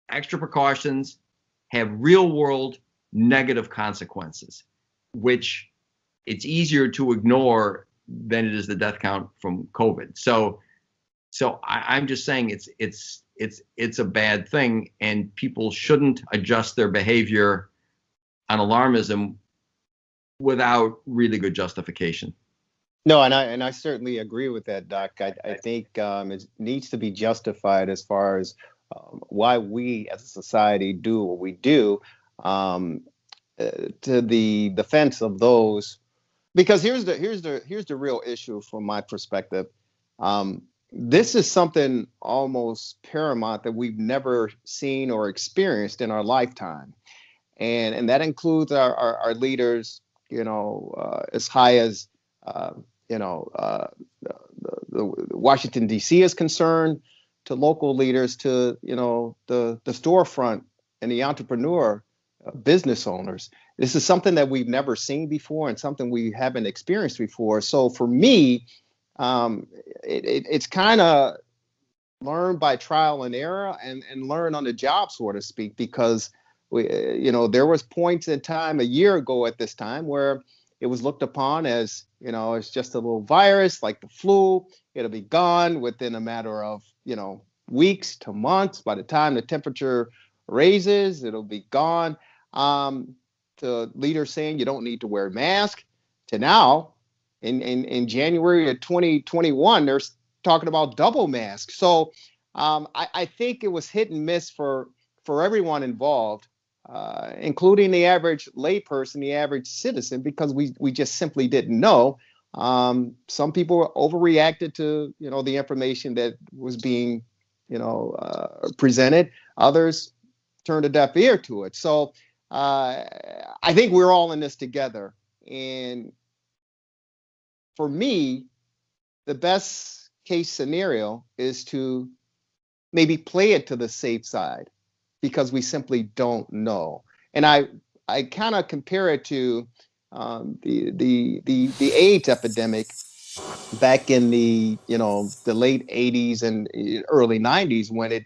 extra precautions have real world negative consequences, which it's easier to ignore than it is the death count from COVID. So I'm just saying it's a bad thing, and people shouldn't adjust their behavior on alarmism without really good justification. No, and I certainly agree with that, Doc. I think it needs to be justified as far as why we as a society do what we do, to the defense of those. Because here's the real issue from my perspective. This is something almost paramount that we've never seen or experienced in our lifetime, and that includes our leaders. As high as the Washington D.C. is concerned, to local leaders, to the storefront and the entrepreneur, business owners. This is something that we've never seen before and something we haven't experienced before. So for me, it's kind of learn by trial and error and learn on the job, so to speak, because there was points in time a year ago at this time where it was looked upon as, it's just a little virus like the flu. It'll be gone within a matter of, weeks to months. By the time the temperature raises, it'll be gone. To leaders saying you don't need to wear a mask, to now in January of 2021, they're talking about double masks. So I think it was hit and miss for everyone involved, including the average layperson, the average citizen, because we just simply didn't know. Some people overreacted to the information that was being presented. Others turned a deaf ear to it. So I think we're all in this together. And for me, the best case scenario is to maybe play it to the safe side, because we simply don't know. And I kind of compare it to the AIDS epidemic back in the late 80s and early 90s, when it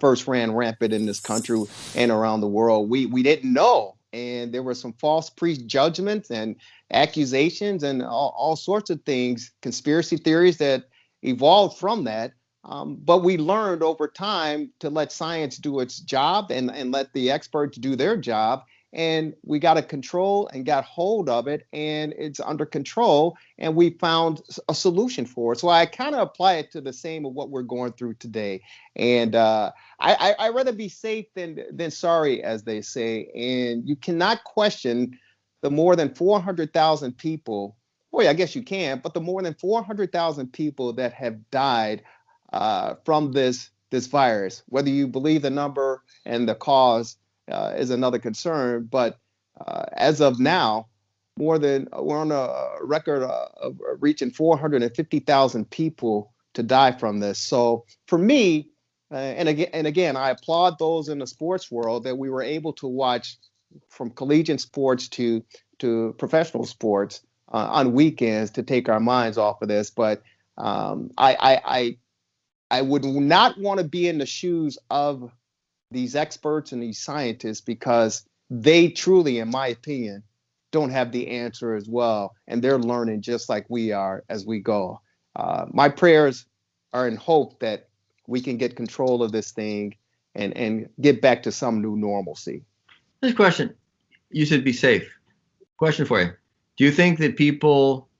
first ran rampant in this country and around the world. We didn't know, and there were some false prejudgments and accusations and all sorts of things, conspiracy theories that evolved from that. But we learned over time to let science do its job and let the experts do their job. And we got a control and got hold of it, and it's under control, and we found a solution for it. So I kind of apply it to the same of what we're going through today. And I'd rather be safe than sorry, as they say. And you cannot question the more than 400,000 people. Boy, I guess you can, but the more than 400,000 people that have died from this virus. Whether you believe the number and the cause is another concern, but as of now, we're on a record of reaching 450,000 people to die from this. So for me, and again, I applaud those in the sports world that we were able to watch from collegiate sports to professional sports on weekends to take our minds off of this. But I would not want to be in the shoes of these experts and these scientists, because they truly, in my opinion, don't have the answer as well. And they're learning just like we are as we go. My prayers are in hope that we can get control of this thing and get back to some new normalcy. This question, you said be safe. Question for you. Do you think that people,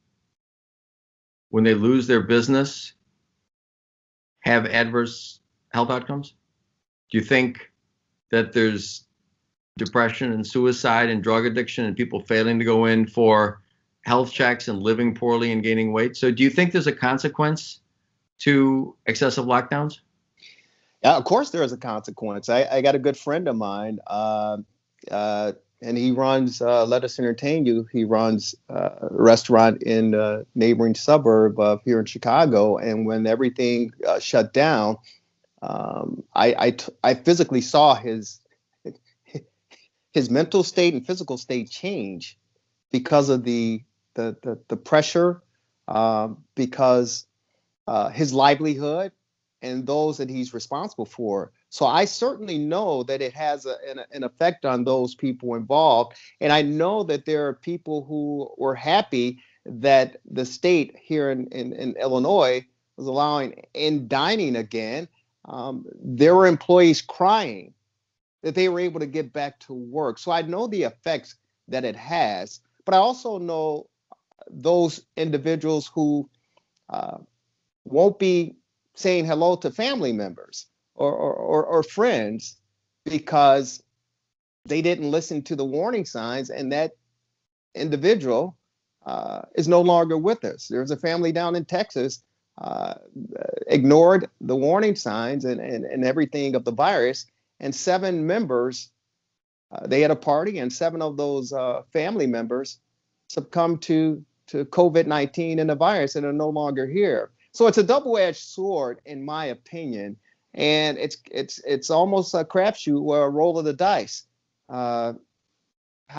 when they lose their business, have adverse health outcomes? Do you think that there's depression and suicide and drug addiction and people failing to go in for health checks and living poorly and gaining weight? So do you think there's a consequence to excessive lockdowns? Yeah, of course there is a consequence. I got a good friend of mine. and he runs Let Us Entertain You. He runs a restaurant in a neighboring suburb of here in Chicago. And when everything shut down, I physically saw his mental state and physical state change because of the pressure, because his livelihood and those that he's responsible for. So I certainly know that it has an effect on those people involved. And I know that there are people who were happy that the state here in Illinois was allowing in dining again. There were employees crying that they were able to get back to work. So I know the effects that it has, but I also know those individuals who won't be saying hello to family members or friends because they didn't listen to the warning signs, and that individual is no longer with us. There's a family down in Texas ignored the warning signs and everything of the virus, and 7 members, they had a party, and 7 of those family members succumbed to COVID-19 and the virus and are no longer here. So it's a double-edged sword, in my opinion, and it's almost a crapshoot or a roll of the dice. How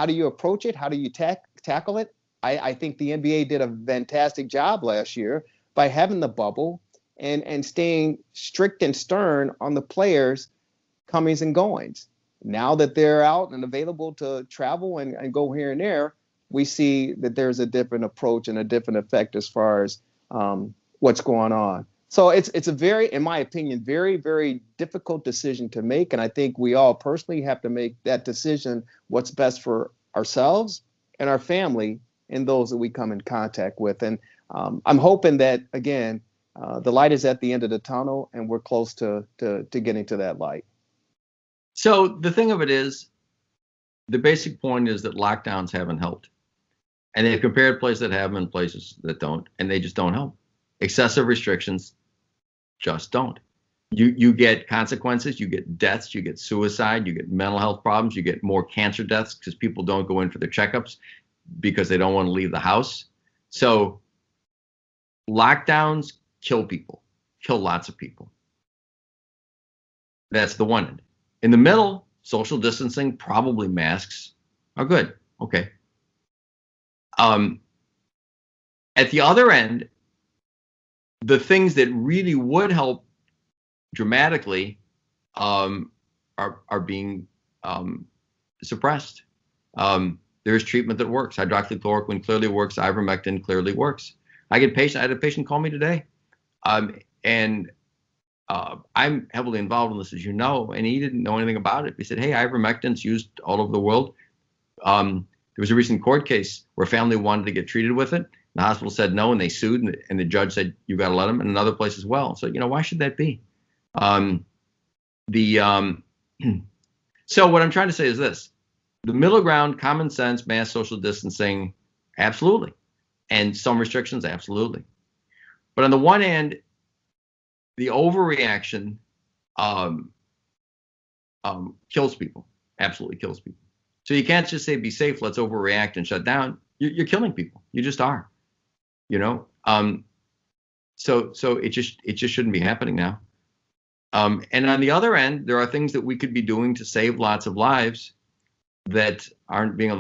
do you approach it? How do you tackle it? I think the NBA did a fantastic job last year by having the bubble and staying strict and stern on the players' comings and goings. Now that they're out and available to travel and go here and there, we see that there's a different approach and a different effect as far as what's going on. So it's a very, in my opinion, very, very difficult decision to make. And I think we all personally have to make that decision, what's best for ourselves and our family and those that we come in contact with. And I'm hoping that, again, the light is at the end of the tunnel and we're close to getting to that light. So the thing of it is, the basic point is that lockdowns haven't helped. And they've compared places that have them and places that don't, and they just don't help. Excessive restrictions just don't. You get consequences, you get deaths, you get suicide, you get mental health problems, you get more cancer deaths because people don't go in for their checkups because they don't want to leave the house. So lockdowns kill people, kill lots of people. That's the one end. In the middle, social distancing, probably masks are good. Okay. At the other end, the things that really would help dramatically are being suppressed. There's treatment that works. Hydroxychloroquine clearly works. Ivermectin clearly works. I had a patient call me today, and I'm heavily involved in this, as you know, and he didn't know anything about it. He said, hey, ivermectin's used all over the world. There was a recent court case where a family wanted to get treated with it. The hospital said no, and they sued, and the judge said, you got to let them, and another place as well. So, why should that be? So what I'm trying to say is this. The middle ground, common sense, mass social distancing, absolutely. And some restrictions, absolutely. But on the one hand, the overreaction kills people, absolutely kills people. So you can't just say, be safe, let's overreact and shut down. You're killing people. You just are, So it just shouldn't be happening now. And on the other end, there are things that we could be doing to save lots of lives that aren't being allowed.